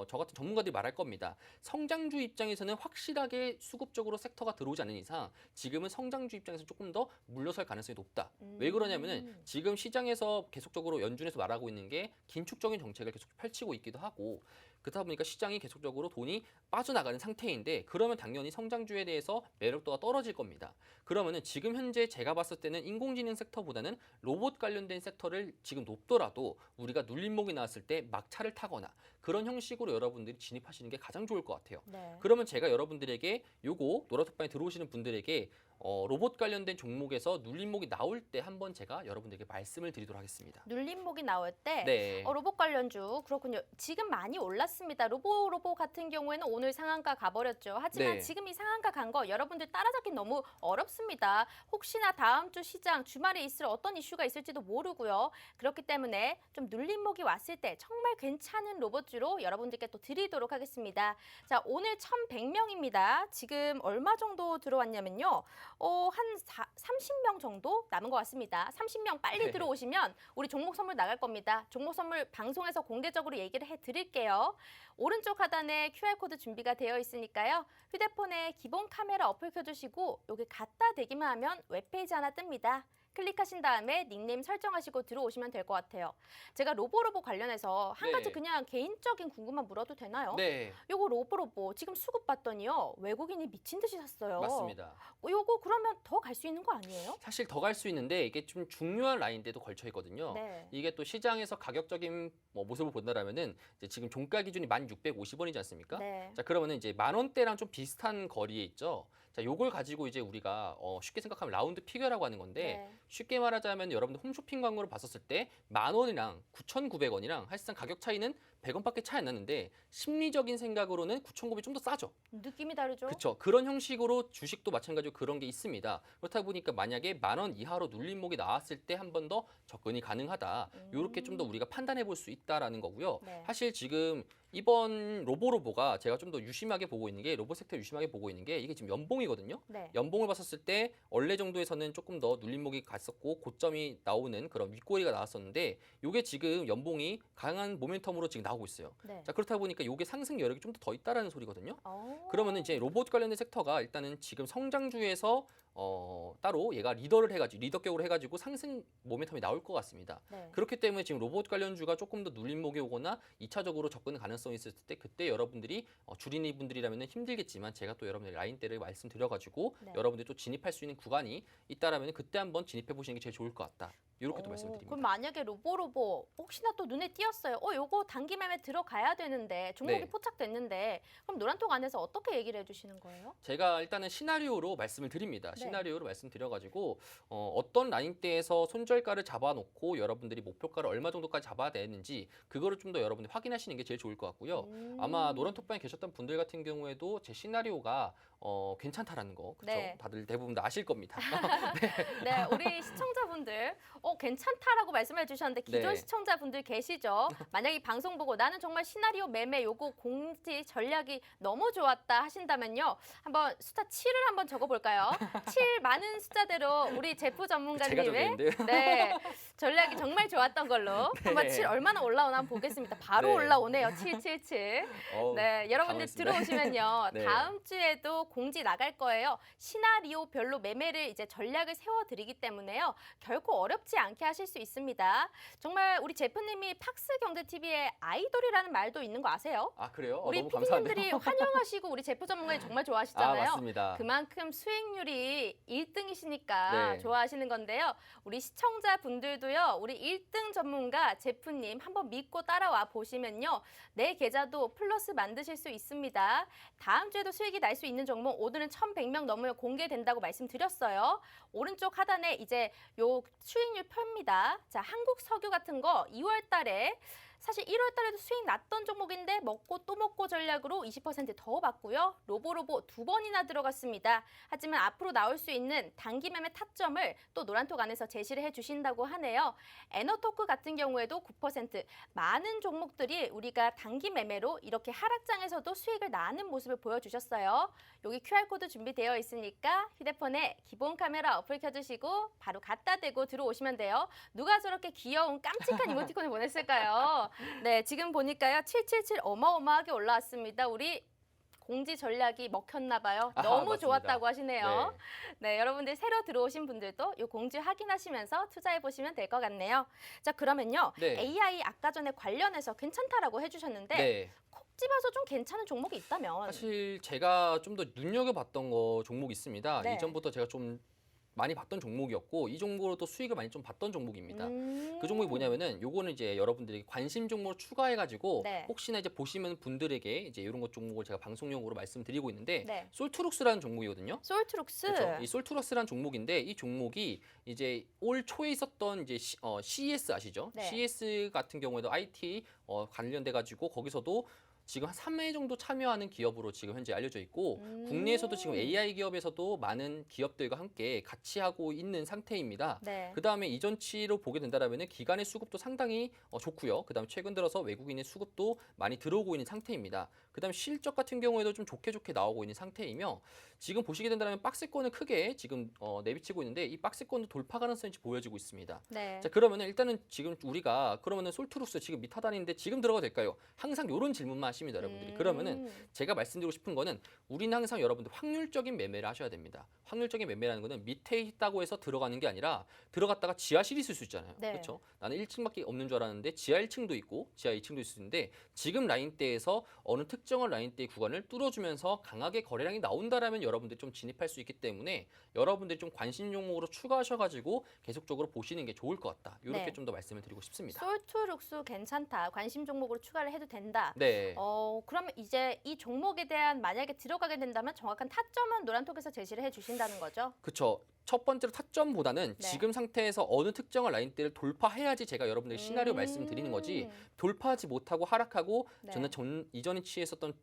저 같은 전문가들이 말할 겁니다. 성장주 입장에서는 확실하게 수급적으로 섹터가 들어오지 않는 이상 지금은 성장주 입장에서 조금 더 물러설 가능성이 높다. 왜 그러냐면은 지금 시장에서 계속적으로 연준에서 말하고 있는 게 긴축적인 정책을 계속 펼치고 있기도 하고 그렇다 보니까 시장이 계속적으로 돈이 빠져나가는 상태인데 그러면 당연히 성장주에 대해서 매력도가 떨어질 겁니다. 그러면은 지금 현재 제가 봤을 때는 인공지능 섹터보다는 로봇 관련된 섹터를 지금 높더라도 우리가 눌림목이 나왔을 때 막차를 타거나 그런 형식으로 여러분들이 진입하시는 게 가장 좋을 것 같아요. 네. 그러면 제가 여러분들에게 요거 노라톡방에 들어오시는 분들에게 로봇 관련된 종목에서 눌림목이 나올 때 한번 제가 여러분들에게 말씀을 드리도록 하겠습니다. 눌림목이 나올 때 네. 로봇 관련주 그렇군요. 지금 많이 올랐습니다. 로봇 같은 경우에는 오늘 상한가 가버렸죠. 하지만 네. 지금 이 상한가 간 거 여러분들 따라잡기 너무 어렵습니다. 혹시나 다음 주 시장 주말에 있을 어떤 이슈가 있을지도 모르고요. 그렇기 때문에 좀 눌림목이 왔을 때 정말 괜찮은 로봇주로 여러분들께 또 드리도록 하겠습니다. 자, 오늘 1,100명입니다. 지금 얼마 정도 들어왔냐면요. 한 30명 정도 남은 것 같습니다. 30명 빨리 네. 들어오시면 우리 종목 선물 나갈 겁니다. 종목 선물 방송에서 공개적으로 얘기를 해드릴게요. 오른쪽 하단에 QR코드 준비가 되어 있으니까요. 휴대폰에 기본 카메라 어플 켜주시고 여기 갖다 대기만 하면 웹페이지 하나 뜹니다. 클릭하신 다음에 닉네임 설정하시고 들어오시면 될 것 같아요. 제가 로보로보 관련해서 한 네. 가지 그냥 개인적인 궁금한 물어도 되나요? 네. 요거 로보로보 지금 수급 봤더니요. 외국인이 미친 듯이 샀어요. 맞습니다. 요거 그러면 더 갈 수 있는 거 아니에요? 사실 더 갈 수 있는데 이게 좀 중요한 라인대도 걸쳐 있거든요. 네. 이게 또 시장에서 가격적인 모습을 본다라면은 이제 지금 종가 기준이 1,650원이지 않습니까? 네. 자, 그러면은 이제 만 원대랑 좀 비슷한 거리에 있죠. 자, 요걸 가지고 이제 우리가 쉽게 생각하면 라운드 피겨라고 하는 건데 네. 쉽게 말하자면 여러분들 홈쇼핑 광고를 봤었을 때 10,000원이랑 9,900원이랑 사실상 가격 차이는 100원밖에 차이 안 나는데 심리적인 생각으로는 9,900이 좀 더 싸죠. 느낌이 다르죠? 그렇죠. 그런 형식으로 주식도 마찬가지로 그런 게 있습니다. 그렇다 보니까 만약에 10,000원 이하로 눌림목이 나왔을 때 한 번 더 접근이 가능하다. 이렇게 좀 더 우리가 판단해 볼 수 있다라는 거고요. 네. 사실 지금 이번 로보로보가 제가 좀 더 유심하게 보고 있는 게 로봇 섹터 유심하게 보고 있는 게 이게 지금 연봉이거든요. 네. 연봉을 봤었을 때 원래 정도에서는 조금 더 눌림목이 갔었고 고점이 나오는 그런 윗꼬리가 나왔었는데 이게 지금 연봉이 강한 모멘텀으로 지금 나오고 있어요. 네. 자, 그렇다 보니까 이게 상승 여력이 좀 더 있다라는 소리거든요. 어. 그러면은 이제 로봇 관련된 섹터가 일단은 지금 성장주에서 따로 얘가 리더를 해가지고 리더격으로 해가지고 상승 모멘텀이 나올 것 같습니다. 네. 그렇기 때문에 지금 로봇 관련주가 조금 더 눌림목이 오거나 2차적으로 접근 가능성이 있을 때 그때 여러분들이 주린이 분들이라면 힘들겠지만 제가 또 여러분들 라인대를 말씀드려가지고 네. 여러분들이 또 진입할 수 있는 구간이 있다라면 그때 한번 진입해 보시는 게 제일 좋을 것 같다. 이렇게 또 말씀드립니다. 그럼 만약에 로보로보 혹시나 또 눈에 띄었어요. 요거 단기 매매 들어가야 되는데 종목이 네. 포착됐는데 그럼 노란톡 안에서 어떻게 얘기를 해주시는 거예요? 제가 일단은 시나리오로 말씀을 드립니다. 네. 시나리오로 말씀드려가지고 어떤 라인대에서 손절가를 잡아놓고 여러분들이 목표가를 얼마 정도까지 잡아야 되는지 그거를 좀 더 여러분들이 확인하시는 게 제일 좋을 것 같고요. 아마 노란톡방에 계셨던 분들 같은 경우에도 제 시나리오가 괜찮다라는 거 그렇죠? 네. 다들 대부분 다 아실 겁니다. 네, 우리 시청자분들 괜찮다라고 말씀해 주셨는데 기존 네. 시청자분들 계시죠? 만약에 이 방송 보고 나는 정말 시나리오 매매 요거 공지 전략이 너무 좋았다 하신다면요. 한번 숫자 7을 한번 적어볼까요? 7 많은 숫자대로 우리 제프 제가 전문가님의 적겠는데요. 네, 전략이 정말 좋았던 걸로 한번 7 얼마나 올라오나 한번 보겠습니다. 바로 네. 올라오네요. 777. 네, 여러분들 당황했습니다. 들어오시면요. 네. 다음 주에도 공지 나갈 거예요. 시나리오별로 매매를 이제 전략을 세워드리기 때문에요. 결코 어렵지 않게 하실 수 있습니다. 정말 우리 제프님이 팍스경제TV의 아이돌이라는 말도 있는 거 아세요? 아 그래요? 우리 너무 감사한데요. PD님들이 환영하시고 우리 제프 전문가님 정말 아 좋아하시잖아요. 맞습니다. 그만큼 수익률이 1등이시니까 네. 좋아하시는 건데요. 우리 시청자분들도요. 우리 1등 전문가 제프님 한번 믿고 따라와 보시면요. 내 계좌도 플러스 만드실 수 있습니다. 다음 주에도 수익이 날 수 있는 종목 오늘은 1,100명 넘으면 공개된다고 말씀드렸어요. 오른쪽 하단에 이제 요 수익률 표입니다. 자, 한국 석유 같은 거 2월 달에 사실 1월 달에도 수익 났던 종목인데 먹고 또 먹고 전략으로 20%더 받고요. 로보로보 2번이나 들어갔습니다. 하지만 앞으로 나올 수 있는 단기 매매 타점을 또 노란톡 안에서 제시를 해주신다고 하네요. 에너토크 같은 경우에도 9% 많은 종목들이 우리가 단기 매매로 이렇게 하락장에서도 수익을 나는 모습을 보여주셨어요. 여기 QR코드 준비되어 있으니까 휴대폰에 기본 카메라 어플 켜주시고 바로 갖다 대고 들어오시면 돼요. 누가 저렇게 귀여운 깜찍한 이모티콘을 보냈을까요? 네, 지금 보니까요. 777 어마어마하게 올라왔습니다. 우리 공지 전략이 먹혔나 봐요. 아하, 너무 맞습니다. 좋았다고 하시네요. 네. 네, 여러분들 새로 들어오신 분들도 이 공지 확인하시면서 투자해 보시면 될 것 같네요. 자, 그러면요. 네. AI 아까 전에 관련해서 괜찮다라고 해주셨는데 네. 콕 집어서 좀 괜찮은 종목이 있다면 사실 제가 좀 더 눈여겨봤던 거 종목이 있습니다. 네. 이전부터 제가 좀 많이 봤던 종목이었고 이 종목으로 또 수익을 많이 좀 봤던 종목입니다. 그 종목이 뭐냐면은 요거는 이제 여러분들이 관심 종목으로 추가해가지고 네. 혹시나 이제 보시는 분들에게 이제 이런 것 종목을 제가 방송용으로 말씀드리고 있는데 네. 솔트룩스라는 종목이거든요. 솔트룩스. 그렇죠. 이 솔트룩스라는 종목인데 이 종목이 이제 올 초에 있었던 이제 CES 아시죠? 네. CES 같은 경우에도 IT 관련돼 가지고 거기서도 지금 한 3회 정도 참여하는 기업으로 지금 현재 알려져 있고 국내에서도 지금 AI 기업에서도 많은 기업들과 함께 같이 하고 있는 상태입니다. 네. 그다음에 이전치로 보게 된다라면 기관의 수급도 상당히 좋고요. 그다음에 최근 들어서 외국인의 수급도 많이 들어오고 있는 상태입니다. 그다음에 실적 같은 경우에도 좀 좋게 나오고 있는 상태이며 지금 보시게 된다면 박스권을 크게 지금 내비치고 있는데 이 박스권도 돌파 가능성이 보여지고 있습니다. 네. 자, 그러면은 일단은 지금 우리가 그러면은 솔트룩스 지금 밑하단인데 지금 들어가도 될까요? 항상 이런 질문만 하십니다, 여러분들이. 그러면은 제가 말씀드리고 싶은 거는 우리는 항상 여러분들 확률적인 매매를 하셔야 됩니다. 확률적인 매매라는 거는 밑에 있다고 해서 들어가는 게 아니라 들어갔다가 지하실이 있을 수 있잖아요. 네. 그렇죠? 나는 1층밖에 없는 줄 알았는데 지하 1층도 있고 지하 2층도 있을 수 있는데 지금 라인대에서 어느 특정한 라인대 구간을 뚫어주면서 강하게 거래량이 나온다라면 여러분들이 좀 진입할 수 있기 때문에 여러분들이 좀 관심 종목으로 추가하셔가지고 계속적으로 보시는 게 좋을 것 같다. 이렇게 네. 좀 더 말씀을 드리고 싶습니다. 솔트룩스 괜찮다. 관심 종목으로 추가를 해도 된다. 네. 그러면 이제 이 종목에 대한 만약에 들어가게 된다면 정확한 타점은 노란톡에서 제시를 해주신다는 거죠? 그렇죠. 첫 번째로 타점보다는 네. 지금 상태에서 어느 특정한 라인대를 돌파해야지 제가 여러분들에게 시나리오 말씀드리는 거지 돌파하지 못하고 하락하고 네. 저는 이전에 취했었던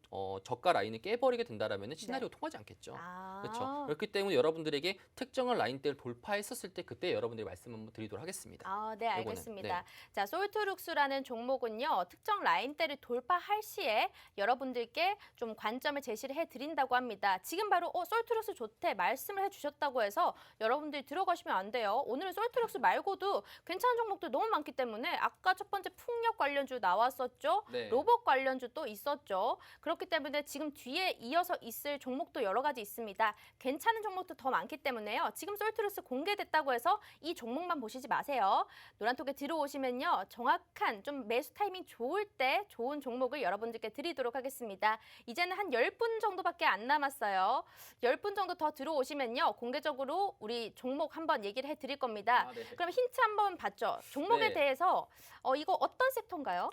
저가 라인을 깨버리게 된다라면 시나리오 통하지 않겠죠. 아. 그렇죠. 그렇기 때문에 여러분들에게 특정한 라인대를 돌파했었을 때 그때 여러분들이 말씀 한번 드리도록 하겠습니다. 아, 네, 요거는, 알겠습니다. 네. 자, 솔트룩스라는 종목은요, 특정 라인대를 돌파할 시에 여러분들께 좀 관점을 제시를 해드린다고 합니다. 지금 바로 솔트룩스 좋대 말씀을 해주셨다고 해서 여러분들이 들어가시면 안 돼요. 오늘은 솔트룩스 말고도 괜찮은 종목들 너무 많기 때문에 아까 첫 번째 풍력 관련주 나왔었죠. 네. 로봇 관련주 또 있었죠. 그렇기 때문에 지금 뒤에 이어서 있을 종목도 여러 가지 있습니다. 괜찮은 종목도 더 많기 때문에요. 지금 솔트룩스 공개됐다고 해서 이 종목만 보시지 마세요. 노란톡에 들어오시면요. 정확한 좀 매수 타이밍 좋을 때 좋은 종목을 여러분들께 드리도록 하겠습니다. 이제는 한 10분 정도밖에 안 남았어요. 10분 정도 더 들어오시면요. 공개적으로 우리 종목 한번 얘기를 해드릴 겁니다. 아, 네. 그럼 힌트 한번 봤죠? 종목에 네. 대해서 이거 어떤 섹터인가요?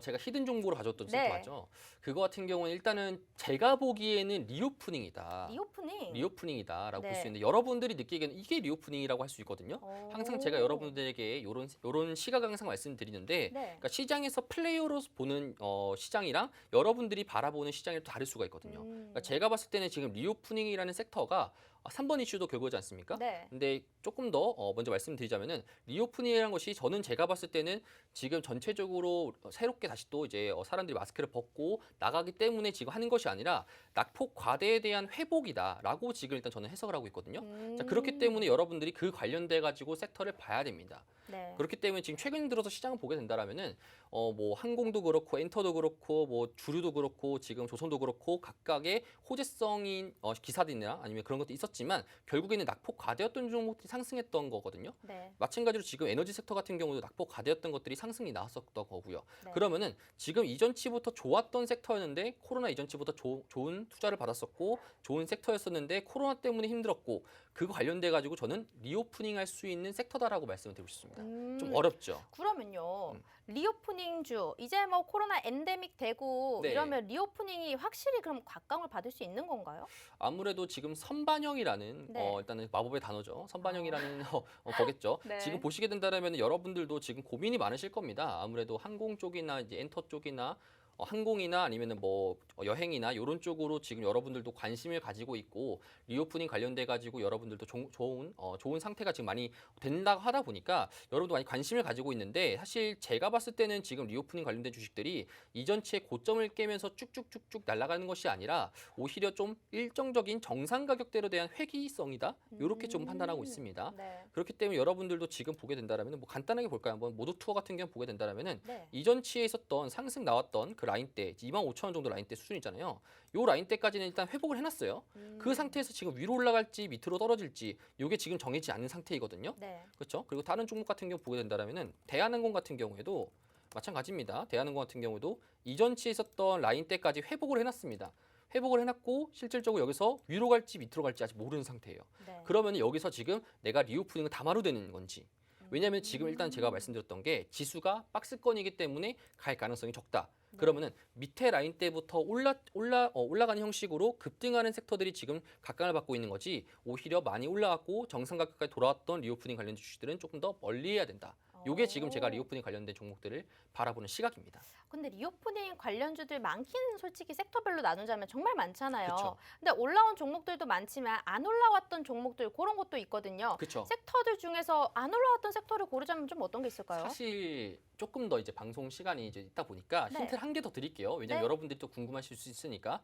제가 히든 정보로 가져왔던 네. 센터죠. 그거 같은 경우는 일단은 제가 보기에는 리오프닝이다. 리오프닝. 리오프닝이다라고 네. 볼 수 있는데 여러분들이 느끼기에는 이게 리오프닝이라고 할 수 있거든요. 항상 제가 여러분들에게 요런 시각을 항상 말씀드리는데 네. 그러니까 시장에서 플레이어로 보는 시장이랑 여러분들이 바라보는 시장이 또 다를 수가 있거든요. 그러니까 제가 봤을 때는 지금 리오프닝이라는 섹터가 3번 이슈도 결과지 않습니까? 네. 근데 조금 더 먼저 말씀드리자면은 리오프닝이라는 것이 저는 제가 봤을 때는 지금 전체적으로 새롭게 다시 또 이제 사람들이 마스크를 벗고 나가기 때문에 지금 하는 것이 아니라 낙폭 과대에 대한 회복이다라고 지금 일단 저는 해석을 하고 있거든요. 자, 그렇기 때문에 여러분들이 그 관련돼 가지고 섹터를 봐야 됩니다. 네. 그렇기 때문에 지금 최근 들어서 시장을 보게 된다라면은 뭐 항공도 그렇고 엔터도 그렇고 뭐 주류도 그렇고 지금 조선도 그렇고 각각의 호재성인 기사들이나 아니면 그런 것도 있었지만 결국에는 낙폭 과대였던 종목들이 상승했던 거거든요. 네. 마찬가지로 지금 에너지 섹터 같은 경우도 낙폭 과대였던 것들이 상승이 나왔었던 거고요. 네. 그러면은 지금 이전치부터 좋았던 섹터였는데 코로나 이전치부터 좋은 투자를 받았었고 좋은 섹터였었는데 코로나 때문에 힘들었고 그거 관련돼 가지고 저는 리오프닝 할 수 있는 섹터다라고 말씀을 드리고 싶습니다. 좀 어렵죠. 그러면요. 리오프닝주 이제 뭐 코로나 엔데믹 되고 네. 이러면 리오프닝이 확실히 그럼 각광을 받을 수 있는 건가요? 아무래도 지금 선반영이라는 네. 일단은 마법의 단어죠. 선반영이라는 거겠죠. 네. 지금 보시게 된다면 여러분들도 지금 고민이 많으실 겁니다. 아무래도 항공 쪽이나 이제 엔터 쪽이나 항공이나 아니면은 뭐 여행이나 이런 쪽으로 지금 여러분들도 관심을 가지고 있고 리오프닝 관련돼 가지고 여러분들도 좋은 상태가 지금 많이 된다 하다 보니까 여러분도 많이 관심을 가지고 있는데 사실 제가 봤을 때는 지금 리오프닝 관련된 주식들이 이전치의 고점을 깨면서 쭉쭉쭉쭉 날아가는 것이 아니라 오히려 좀 일정적인 정상 가격대로 대한 회귀성이다 이렇게 좀 판단하고 있습니다. 네. 그렇기 때문에 여러분들도 지금 보게 된다라면 뭐 간단하게 볼까요? 한번 모두 투어 같은 경우 보게 된다라면은 네. 이전치에 있었던 상승 나왔던 그 라인대 25,000원 정도 라인대 수준 있잖아요. 요 라인대까지는 일단 회복을 해놨어요. 그 상태에서 지금 위로 올라갈지 밑으로 떨어질지 이게 지금 정해지지 않은 상태이거든요. 네. 그렇죠? 그리고 다른 종목 같은 경우 보게 된다라면은 대한항공 같은 경우에도 마찬가지입니다. 대한항공 같은 경우도 이전치에 있었던 라인대까지 회복을 해놨습니다. 회복을 해놨고 실질적으로 여기서 위로 갈지 밑으로 갈지 아직 모르는 상태예요. 네. 그러면 여기서 지금 내가 리오프닝을 담아도 되는 건지 왜냐하면 지금 일단 제가 말씀드렸던 게 지수가 박스권이기 때문에 갈 가능성이 적다. 그러면은 밑에 라인 때부터 올라가는 형식으로 급등하는 섹터들이 지금 각광을 받고 있는 거지 오히려 많이 올라왔고 정상 가격까지 돌아왔던 리오프닝 관련 주식들은 조금 더 멀리해야 된다. 요게 지금 제가 리오프닝 관련된 종목들을 바라보는 시각입니다. 근데 리오프닝 관련주들 많기는 솔직히 섹터별로 나누자면 정말 많잖아요. 그쵸. 근데 올라온 종목들도 많지만 안 올라왔던 종목들 그런 것도 있거든요. 그렇죠. 섹터들 중에서 안 올라왔던 섹터를 고르자면 좀 어떤 게 있을까요? 사실 조금 더 이제 방송 시간이 이제 있다 보니까 네. 힌트를 한 개 더 드릴게요. 왜냐면 네. 여러분들이 또 궁금하실 수 있으니까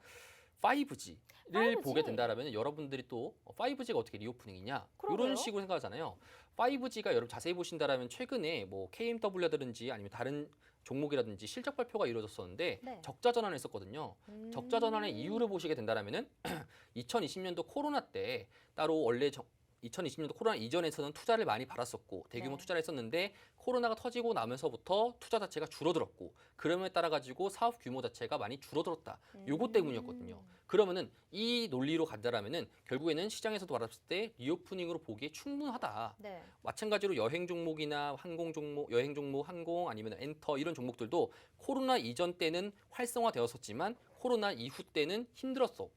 5G를 5G? 보게 된다라면 여러분들이 또 5G가 어떻게 리오프닝이냐 그러게요. 이런 식으로 생각하잖아요. 5G가 여러분 자세히 보신다라면 최근에 뭐 KMW라든지 아니면 다른 종목이라든지 실적 발표가 이루어졌었는데 네. 적자 전환을 했었거든요. 적자 전환의 이유를 보시게 된다라면은 2020년도 코로나 때 따로 원래 2020년도 코로나 이전에서는 투자를 많이 받았었고 대규모 네. 투자를 했었는데 코로나가 터지고 나면서부터 투자 자체가 줄어들었고 그럼에 따라 가지고 사업 규모 자체가 많이 줄어들었다. 요거 때문이었거든요. 그러면은 이 논리로 간다라면은 결국에는 시장에서도 받았을 때 리오프닝으로 보기에 충분하다. 네. 마찬가지로 여행 종목이나 항공 종목, 여행 종목, 항공 아니면 엔터 이런 종목들도 코로나 이전 때는 활성화되었었지만 코로나 이후 때는 힘들었고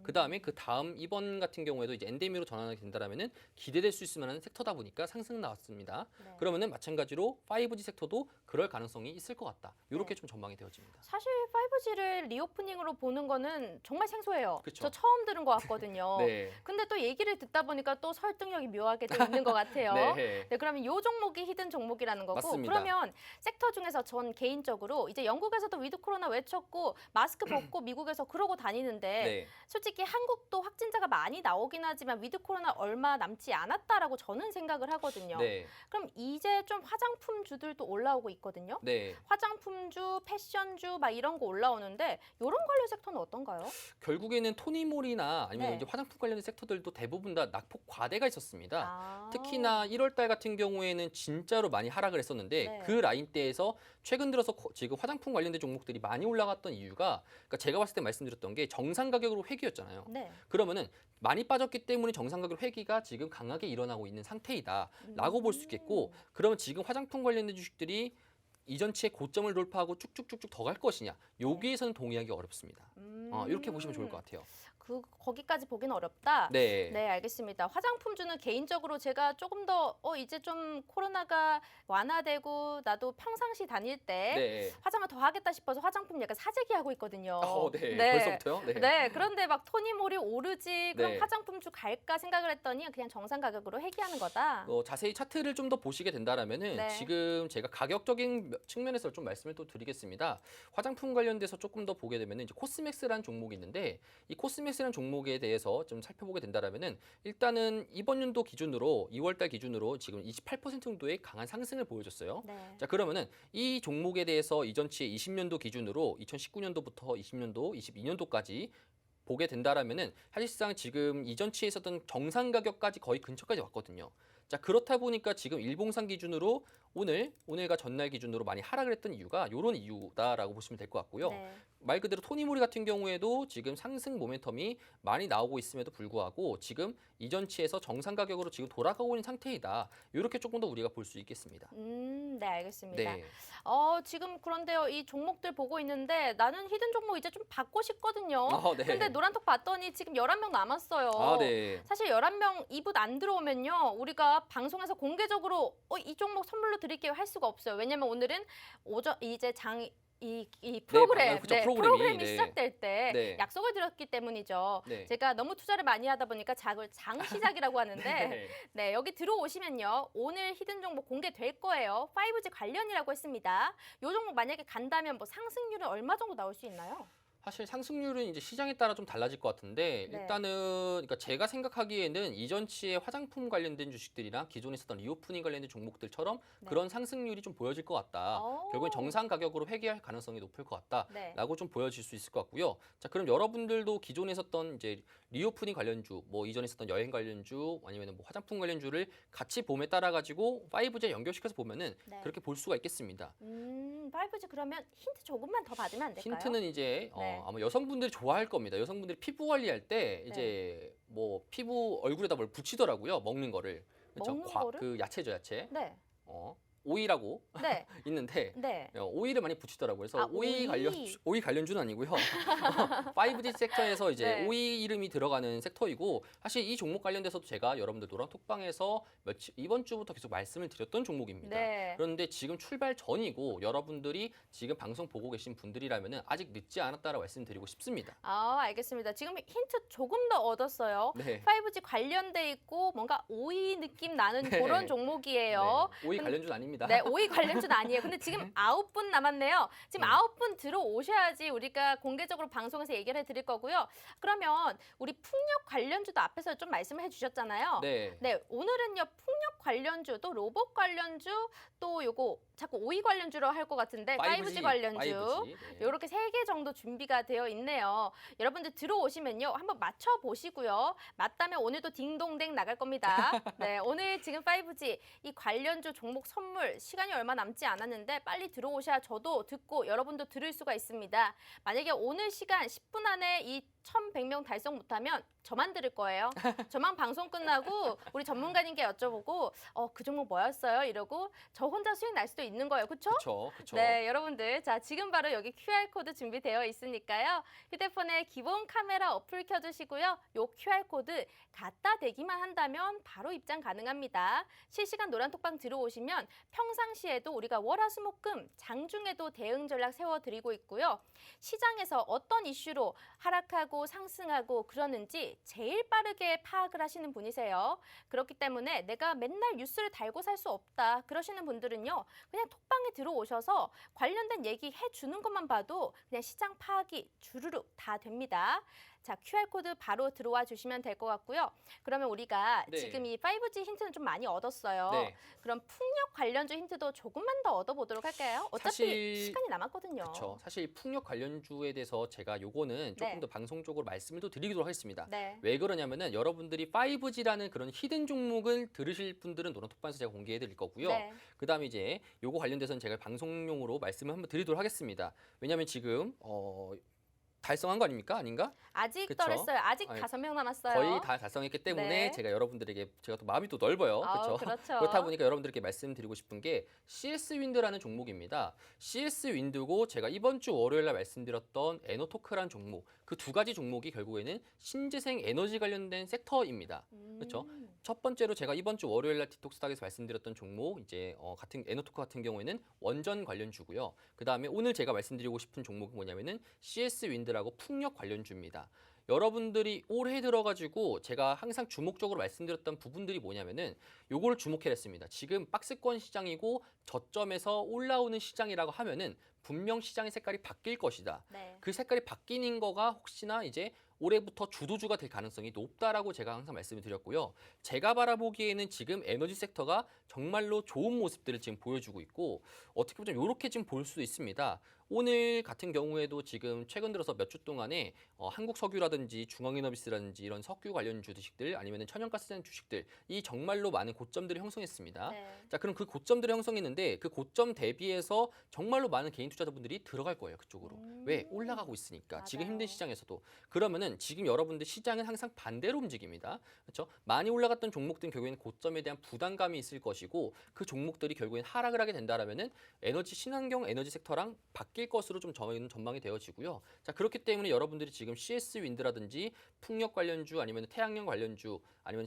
그 다음 이번 같은 경우에도 이제 엔데미로 전환하게 된다라면은 기대될 수 있을 만한 섹터다 보니까 상승 나왔습니다. 네. 그러면은 마찬가지로 5G 섹터도 그럴 가능성이 있을 것 같다. 이렇게 네. 좀 전망이 되어집니다. 사실 5G를 리오프닝으로 보는 거는 정말 생소해요. 그쵸. 저 처음 들은 것 같거든요. 네. 근데 또 얘기를 듣다 보니까 또 설득력이 묘하게 또 있는 것 같아요. 네. 네, 그러면 이 종목이 히든 종목이라는 거고 맞습니다. 그러면 섹터 중에서 전 개인적으로 이제 영국에서도 위드 코로나 외쳤고 마스크 벗고 미국에서 그러고 다니는데 네. 솔직히 한국도 확진자가 많이 나오긴 하지만 위드 코로나 얼마 남지 않았다라고 저는 생각을 하거든요. 네. 그럼 이제 좀 화장품주들도 올라오고 있거든요. 네. 화장품주, 패션주 막 이런 거 올라오는데 이런 관련 섹터는 어떤가요? 결국에는 토니몰이나 아니면 네. 이제 화장품 관련된 섹터들도 대부분 다 낙폭 과대가 있었습니다. 아. 특히나 1월 달 같은 경우에는 진짜로 많이 하락을 했었는데 네. 그 라인대에서 최근 들어서 지금 화장품 관련된 종목들이 많이 올라갔던 이유가 그러니까 제가 봤을 때 말씀드렸던 게 정상 가격으로 회귀였잖아요. 네. 그러면은 많이 빠졌기 때문에 정상 가격 회귀가 지금 강하게 일어나고 있는 상태이다라고 볼 수 있겠고 그러면 지금 화장품 관련된 주식들이 이전치의 고점을 돌파하고 쭉쭉쭉쭉 더 갈 것이냐 여기에서는 동의하기 어렵습니다. 이렇게 보시면 좋을 것 같아요. 거기까지 보기는 어렵다. 네. 네, 알겠습니다. 화장품주는 개인적으로 제가 조금 더 이제 좀 코로나가 완화되고 나도 평상시 다닐 때 네. 화장을 더 하겠다 싶어서 화장품 약간 사재기 하고 있거든요. 네. 네. 벌써부터요? 네. 네, 그런데 막 토니모리 오르지 그럼 네. 화장품주 갈까 생각을 했더니 그냥 정상 가격으로 회귀하는 거다. 자세히 차트를 좀 더 보시게 된다라면은 네. 지금 제가 가격적인 측면에서 좀 말씀을 또 드리겠습니다. 화장품 관련돼서 조금 더 보게 되면은 이제 코스맥스라는 종목이 있는데 이 코스맥스라는 종목에 대해서 좀 살펴보게 된다라면은 일단은 이번 연도 기준으로 2월달 기준으로 지금 28% 정도의 강한 상승을 보여줬어요. 네. 자 그러면은 이 종목에 대해서 이전치의 20년도 기준으로 2019년도부터 20년도, 22년도까지 보게 된다라면은 사실상 지금 이전치에 있었던 정상 가격까지 거의 근처까지 왔거든요. 자 그렇다 보니까 지금 일봉상 기준으로 오늘과 전날 기준으로 많이 하락을 했던 이유가 이런 이유다라고 보시면 될 것 같고요. 네. 말 그대로 토니모리 같은 경우에도 지금 상승 모멘텀이 많이 나오고 있음에도 불구하고 지금 이전치에서 정상 가격으로 지금 돌아가고 있는 상태이다. 이렇게 조금 더 우리가 볼 수 있겠습니다. 네, 알겠습니다. 네. 지금 그런데요, 이 종목들 보고 있는데 나는 히든 종목 이제 좀 받고 싶거든요. 네. 근데 노란톡 봤더니 지금 11명 남았어요. 네. 사실 11명 이붓 안 들어오면요, 우리가 방송에서 공개적으로 이 종목 선물로 드릴게요 할 수가 없어요. 왜냐면 오늘은 이제 이 프로그램, 그렇죠. 네, 프로그램이, 프로그램이 네. 시작될 때 네. 약속을 드렸기 때문이죠. 네. 제가 너무 투자를 많이 하다 보니까 장시작이라고 하는데 네. 네, 여기 들어오시면요. 오늘 히든 종목 공개될 거예요. 5G 관련이라고 했습니다. 이 종목 만약에 간다면 뭐 상승률은 얼마 정도 나올 수 있나요? 사실 상승률은 이제 시장에 따라 좀 달라질 것 같은데 네. 일단은 그러니까 제가 생각하기에는 이전치의 화장품 관련된 주식들이나 기존에 있었던 리오프닝 관련된 종목들처럼 네. 그런 상승률이 좀 보여질 것 같다. 오. 결국엔 정상 가격으로 회귀할 가능성이 높을 것 네. 같다라고 좀 보여질 수 있을 것 같고요. 자, 그럼 여러분들도 기존에 있었던 이제 리오프닝 관련주, 뭐 이전에 있었던 여행 관련주, 아니면 뭐 화장품 관련주를 같이 봄에 따라 가지고 5G에 연결시켜서 보면은 네. 그렇게 볼 수가 있겠습니다. 5G 그러면 힌트 조금만 더 받으면 안 될까요? 힌트는 이제 네. 아마 여성분들이 좋아할 겁니다. 여성분들이 피부 관리할 때 이제 뭐 피부 얼굴에다 뭘 붙이더라고요. 먹는 거를. 그렇죠? 먹는 거를? 그 야채죠, 야채. 네. 오이라고 네. 있는데 네. 오이를 많이 붙이더라고요. 그래서 아, 오이? 오이 관련주는 아니고요. 5G 섹터에서 이제 네. 오이 이름이 들어가는 섹터이고 사실 이 종목 관련돼서도 제가 여러분들 노란톡방에서 이번 주부터 계속 말씀을 드렸던 종목입니다. 네. 그런데 지금 출발 전이고 여러분들이 지금 방송 보고 계신 분들이라면 아직 늦지 않았다라고 말씀드리고 싶습니다. 아, 알겠습니다. 지금 힌트 조금 더 얻었어요. 네. 5G 관련돼 있고 뭔가 오이 느낌 나는 네. 그런 종목이에요. 네. 오이 관련주는 아닙니다. 네, 오이 관련주는 아니에요. 근데 지금 9분 남았네요. 지금 9분 들어오셔야지 우리가 공개적으로 방송에서 얘기를 해드릴 거고요. 그러면 우리 풍력 관련주도 앞에서 좀 말씀을 해주셨잖아요. 네. 네, 오늘은요 풍력 관련주 또 로봇 관련주 또 요거 자꾸 오이 관련주로 할 것 같은데 5G 관련주 5G, 네. 이렇게 3개 정도 준비가 되어 있네요. 여러분들 들어오시면요 한번 맞춰 보시고요. 맞다면 오늘도 딩동댕 나갈 겁니다. 네, 오늘 지금 5G 이 관련주 종목 선물 시간이 얼마 남지 않았는데 빨리 들어오셔야 저도 듣고 여러분도 들을 수가 있습니다. 만약에 오늘 시간 10분 안에 이 1,100명 달성 못하면 저만 들을 거예요. 저만 방송 끝나고 우리 전문가님께 여쭤보고 그 종목 뭐였어요? 이러고 저 혼자 수익 날 수도 있는 거예요. 그렇죠? 그렇죠. 네, 여러분들. 자, 지금 바로 여기 QR코드 준비되어 있으니까요. 휴대폰에 기본 카메라 어플 켜주시고요. 요 QR코드 갖다 대기만 한다면 바로 입장 가능합니다. 실시간 노란톡방 들어오시면 평상시에도 우리가 월화수목금 장중에도 대응 전략 세워드리고 있고요. 시장에서 어떤 이슈로 하락하고 상승하고 그러는지 제일 빠르게 파악을 하시는 분이세요. 그렇기 때문에 내가 맨날 뉴스를 달고 살 수 없다 그러시는 분들은요. 그냥 톡방에 들어오셔서 관련된 얘기 해주는 것만 봐도 그냥 시장 파악이 주르륵 다 됩니다. 자, QR코드 바로 들어와 주시면 될 것 같고요. 그러면 우리가 네. 지금 이 5G 힌트는 좀 많이 얻었어요. 네. 그럼 풍력 관련주 힌트도 조금만 더 얻어보도록 할까요? 어차피 사실- 시간이 남았거든요. 그렇죠. 사실 풍력 관련주에 대해서 제가 요거는 조금 네. 더 방송적으로 말씀을 또 드리도록 하겠습니다. 네. 왜 그러냐면은 여러분들이 5G라는 그런 히든 종목을 들으실 분들은 노란톡방에서 제가 공개해 드릴 거고요. 네. 그다음에 이제 요거 관련돼서는 제가 방송용으로 말씀을 한번 드리도록 하겠습니다. 왜냐하면 지금 달성한 거 아닙니까? 아닌가? 아직 그쵸? 덜했어요. 아직 아니, 5명 남았어요. 거의 다 달성했기 때문에 네. 제가 여러분들에게 제가 또 마음이 또 넓어요. 아우, 그렇죠? 그렇죠. 그렇다 보니까 여러분들께 말씀드리고 싶은 게 CS 윈드라는 종목입니다. CS 윈드고 제가 이번 주 월요일 날 말씀드렸던 에너토크라는 종목, 그 두 가지 종목이 결국에는 신재생 에너지 관련된 섹터입니다. 그렇죠? 첫 번째로 제가 이번 주 월요일 날 디톡스닥에서 말씀드렸던 종목 이제 같은 에너토크 같은 경우에는 원전 관련주고요. 그다음에 오늘 제가 말씀드리고 싶은 종목은 뭐냐면은 CS 윈드라고 풍력 관련주입니다. 여러분들이 올해 들어가지고 제가 항상 주목적으로 말씀드렸던 부분들이 뭐냐면은 요거를 주목해야 했습니다. 지금 박스권 시장이고 저점에서 올라오는 시장이라고 하면은 분명 시장의 색깔이 바뀔 것이다. 네. 그 색깔이 바뀌는 거가 혹시나 이제 올해부터 주도주가 될 가능성이 높다라고 제가 항상 말씀을 드렸고요. 제가 바라보기에는 지금 에너지 섹터가 정말로 좋은 모습들을 지금 보여주고 있고 어떻게 보면 이렇게 지금 볼 수도 있습니다. 오늘 같은 경우에도 지금 최근 들어서 몇 주 동안에 한국석유라든지 중앙에너비스라든지 이런 석유 관련 주식들 아니면 천연가스 관련 주식들 이 정말로 많은 고점들을 형성했습니다. 네. 자, 그럼 그 고점들을 형성했는데 그 고점 대비해서 정말로 많은 개인 투자자분들이 들어갈 거예요, 그쪽으로. 왜? 올라가고 있으니까. 지금 힘든 맞아요. 시장에서도. 그러면은 지금 여러분들 시장은 항상 반대로 움직입니다. 그렇죠? 많이 올라갔던 종목들은 결국에는 고점에 대한 부담감이 있을 것이고 그 종목들이 결국엔 하락을 하게 된다라면은 에너지 친환경 에너지 섹터랑 바뀔 뛸 것으로 좀 저희는 전망이 되어지고요. 자, 그렇기 때문에 여러분들이 지금 CS 윈드라든지 풍력 관련주 아니면 태양력 관련주 아니면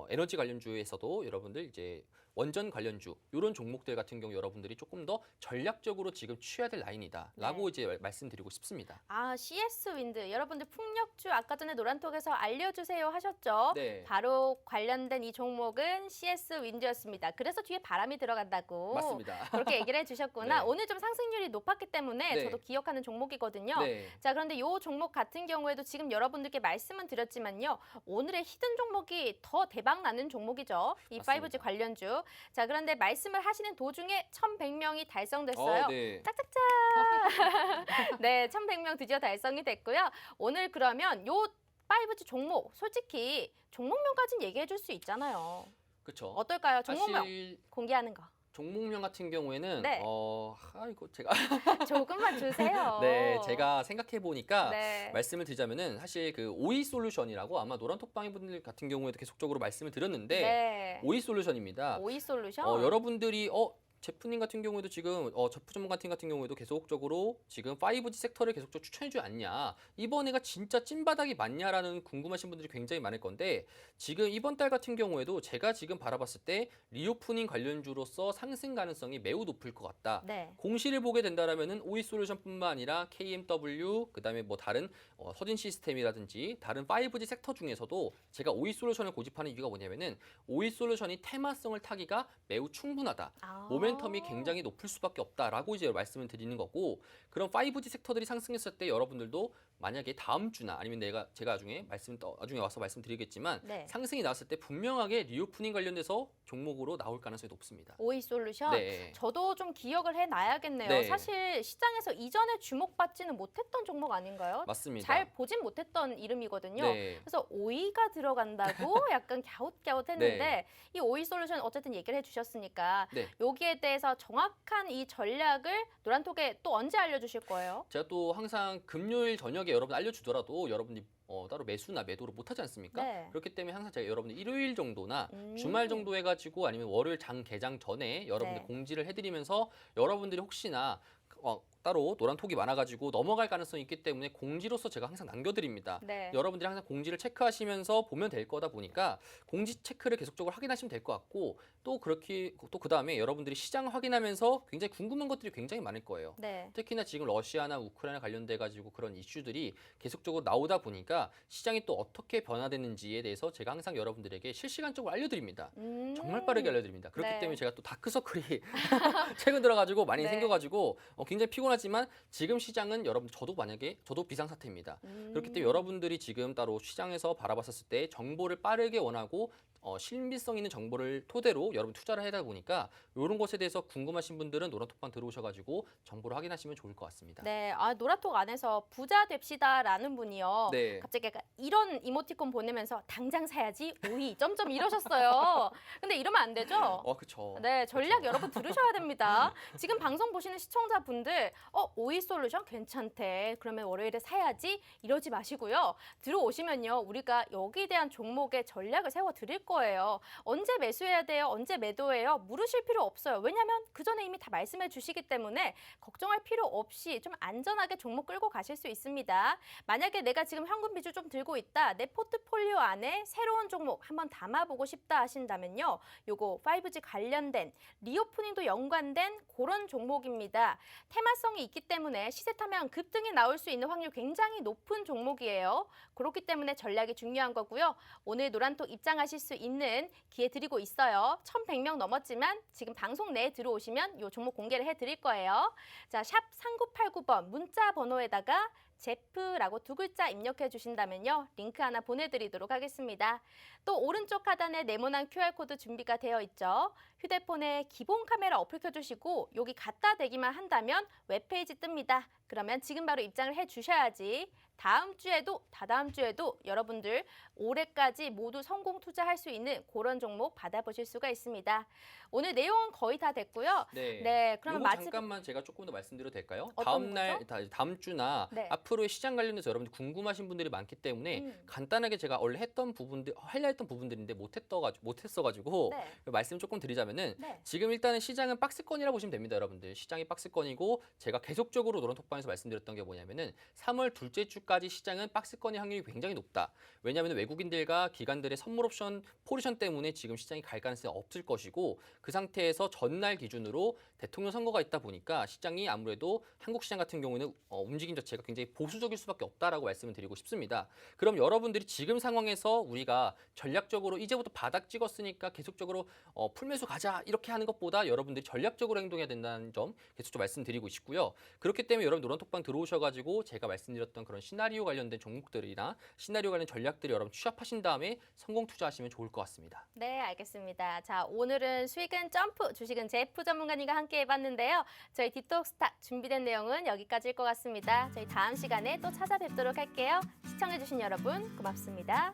에너지 관련주에서도 여러분들 이제 원전 관련주 이런 종목들 같은 경우 여러분들이 조금 더 전략적으로 지금 취해야 될 라인이다라고 네. 이제 말씀드리고 싶습니다. 아, CS 윈드. 여러분들 풍력주 아까 전에 노란톡에서 알려주세요 하셨죠? 네. 바로 관련된 이 종목은 CS 윈드였습니다. 그래서 뒤에 바람이 들어간다고. 맞습니다. 그렇게 얘기를 해주셨구나. 네. 오늘 좀 상승률이 높았기 때문에 네. 저도 기억하는 종목이거든요. 네. 자, 그런데 이 종목 같은 경우에도 지금 여러분들께 말씀은 드렸지만요. 오늘의 히든 종목이 더 대박 나는 종목이죠. 이 맞습니다. 5G 관련주. 자, 그런데 말씀을 하시는 도중에 1,100명이 달성됐어요. 네. 짝짝짝. 네, 1,100명 드디어 달성이 됐고요. 오늘 그러면 요 5G 종목 솔직히 종목명까지는 얘기해 줄 수 있잖아요. 그렇죠. 어떨까요? 종목명 사실 공개하는 거. 종목명 같은 경우에는 네. 이거 제가 조금만 주세요. 네, 제가 생각해 보니까 네. 말씀을 드리자면은 사실 그 오이 솔루션이라고 아마 노란톡방이 분들 같은 경우에도 계속적으로 말씀을 드렸는데 네. 오이 솔루션입니다. 오이 솔루션. 여러분들이 제프님 같은 경우에도 지금 제프 전문 같은 경우에도 계속적으로 지금 5G 섹터를 계속적으로 추천해주지 않냐, 이번에가 진짜 찐바닥이 맞냐라는 궁금하신 분들이 굉장히 많을 건데, 지금 이번 달 같은 경우에도 제가 지금 바라봤을 때 리오프닝 관련주로서 상승 가능성이 매우 높을 것 같다. 네. 공시를 보게 된다라면은 오이 솔루션뿐만 아니라 KMW, 그다음에 뭐 다른 서진 시스템이라든지 다른 5G 섹터 중에서도 제가 오이 솔루션을 고집하는 이유가 뭐냐면은 오이 솔루션이 테마성을 타기가 매우 충분하다. 아. 모멘텀이 굉장히 높을 수밖에 없다라고 이제 말씀을 드리는 거고, 그런 5G 섹터들이 상승했을 때 여러분들도 만약에 다음 주나 아니면 제가 나중에 와서 말씀드리겠지만 네. 상승이 나왔을 때 분명하게 리오프닝 관련돼서 종목으로 나올 가능성이 높습니다. 오이 솔루션. 네. 저도 좀 기억을 해놔야겠네요. 네. 사실 시장에서 이전에 주목받지는 못했던 종목 아닌가요? 맞습니다. 잘 보진 못했던 이름이거든요. 네. 그래서 오이가 들어간다고 약간 갸웃갸웃했는데 네. 이 오이 솔루션 어쨌든 얘기를 해주셨으니까 네. 여기에 대해서 정확한 이 전략을 노란톡에 또 언제 알려주실 거예요? 제가 또 항상 금요일 저녁에 여러분 알려주더라도 여러분이 따로 매수나 매도를 못하지 않습니까? 네. 그렇기 때문에 항상 제가 여러분들 일요일 정도나 음. 주말 정도 해가지고 아니면 월요일 장 개장 전에 여러분들 네. 공지를 해드리면서 여러분들이 혹시나 따로 노란톡이 많아가지고 넘어갈 가능성이 있기 때문에 공지로서 제가 항상 남겨드립니다. 네. 여러분들이 항상 공지를 체크하시면서 보면 될 거다 보니까 공지 체크를 계속적으로 확인하시면 될 것 같고, 또 그 다음에 여러분들이 시장을 확인하면서 굉장히 궁금한 것들이 굉장히 많을 거예요. 네. 특히나 지금 러시아나 우크라이나 관련돼 가지고 그런 이슈들이 계속적으로 나오다 보니까 시장이 또 어떻게 변화되는지에 대해서 제가 항상 여러분들에게 실시간적으로 알려드립니다. 정말 빠르게 알려드립니다. 그렇기 네. 때문에 제가 또 다크서클이 최근 들어가지고 많이 네. 생겨가지고 굉장히 피곤하지만 지금 시장은 저도 비상사태입니다. 그렇기 때문에 여러분들이 지금 따로 시장에서 바라봤었을 때 정보를 빠르게 원하고 신빙성 있는 정보를 토대로 여러분 투자를 하다 보니까 이런 것에 대해서 궁금하신 분들은 노란톡방 들어오셔가지고 정보를 확인하시면 좋을 것 같습니다. 네, 노라톡 안에서 부자 됩시다라는 분이요. 네. 갑자기 약간 이런 이모티콘 보내면서 당장 사야지 오이 점점 이러셨어요. 근데 이러면 안 되죠? 그렇죠. 네, 전략 여러분 들으셔야 됩니다. 지금 방송 보시는 시청자분들, 오이 솔루션 괜찮대. 그러면 월요일에 사야지. 이러지 마시고요. 들어오시면요, 우리가 여기에 대한 종목의 전략을 세워 드릴 거예요. 언제 매수해야 돼요? 언제 매도해요? 물으실 필요 없어요. 왜냐하면 그 전에 이미 다 말씀해 주시기 때문에 걱정할 필요 없이 좀 안전하게 종목 끌고 가실 수 있습니다. 만약에 내가 지금 현금 비중 좀 들고 있다, 내 포트폴리오 안에 새로운 종목 한번 담아보고 싶다 하신다면요, 요거 5G 관련된 리오프닝도 연관된 그런 종목입니다. 테마성이 있기 때문에 시세 타면 급등이 나올 수 있는 확률 굉장히 높은 종목이에요. 그렇기 때문에 전략이 중요한 거고요. 오늘 노란톡 입장하실 수 있는 기회 드리고 있어요. 1,100명 넘었지만 지금 방송 내에 들어오시면 요 종목 공개를 해드릴 거예요. 자, 샵 3989번 문자 번호에다가 제프라고 2글자 입력해 주신다면요, 링크 하나 보내드리도록 하겠습니다. 또 오른쪽 하단에 네모난 QR코드 준비가 되어 있죠. 휴대폰에 기본 카메라 어플 켜주시고 여기 갖다 대기만 한다면 웹페이지 뜹니다. 그러면 지금 바로 입장을 해 주셔야지 다음 주에도 다다음 주에도 여러분들 올해까지 모두 성공 투자할 수 있는 그런 종목 받아보실 수가 있습니다. 오늘 내용은 거의 다 됐고요. 네, 그러면 요거 마지막 잠깐만 제가 조금 더 말씀드려도 될까요? 어떤 다음 주나 네. 앞으로의 시장 관련해서 여러분들 궁금하신 분들이 많기 때문에 간단하게 제가 원래 했던 부분들 하려 했던 부분들인데 못했어가지고 네. 말씀 조금 드리자면은 네. 지금 일단은 시장은 박스권이라고 보시면 됩니다, 여러분들. 시장이 박스권이고 제가 계속적으로 노란톡방에서 말씀드렸던 게 뭐냐면은 3월 둘째 주까지 시장은 박스권의 확률이 굉장히 높다. 왜냐하면 외국인들과 기관들의 선물 옵션 포지션 때문에 지금 시장이 갈 가능성이 없을 것이고 그 상태에서 전날 기준으로 대통령 선거가 있다 보니까 시장이 아무래도 한국 시장 같은 경우는 움직임 자체가 굉장히 보수적일 수밖에 없다라고 말씀을 드리고 싶습니다. 그럼 여러분들이 지금 상황에서 우리가 전략적으로 이제부터 바닥 찍었으니까 계속적으로 풀매수 가자 이렇게 하는 것보다 여러분들이 전략적으로 행동해야 된다는 점 계속적으로 말씀드리고 싶고요. 그렇기 때문에 여러분 노란톡방 들어오셔가지고 제가 말씀드렸던 그런 시나리오 관련된 종목들이나 시나리오 관련 전략들을 여러분 취합하신 다음에 성공 투자하시면 좋을 것 같습니다. 네, 알겠습니다. 자, 오늘은 수익은 점프, 주식은 제프 전문가님과 함께 해봤는데요. 저희 디톡스탁 준비된 내용은 여기까지일 것 같습니다. 저희 다음 시간에 또 찾아뵙도록 할게요. 시청해주신 여러분 고맙습니다.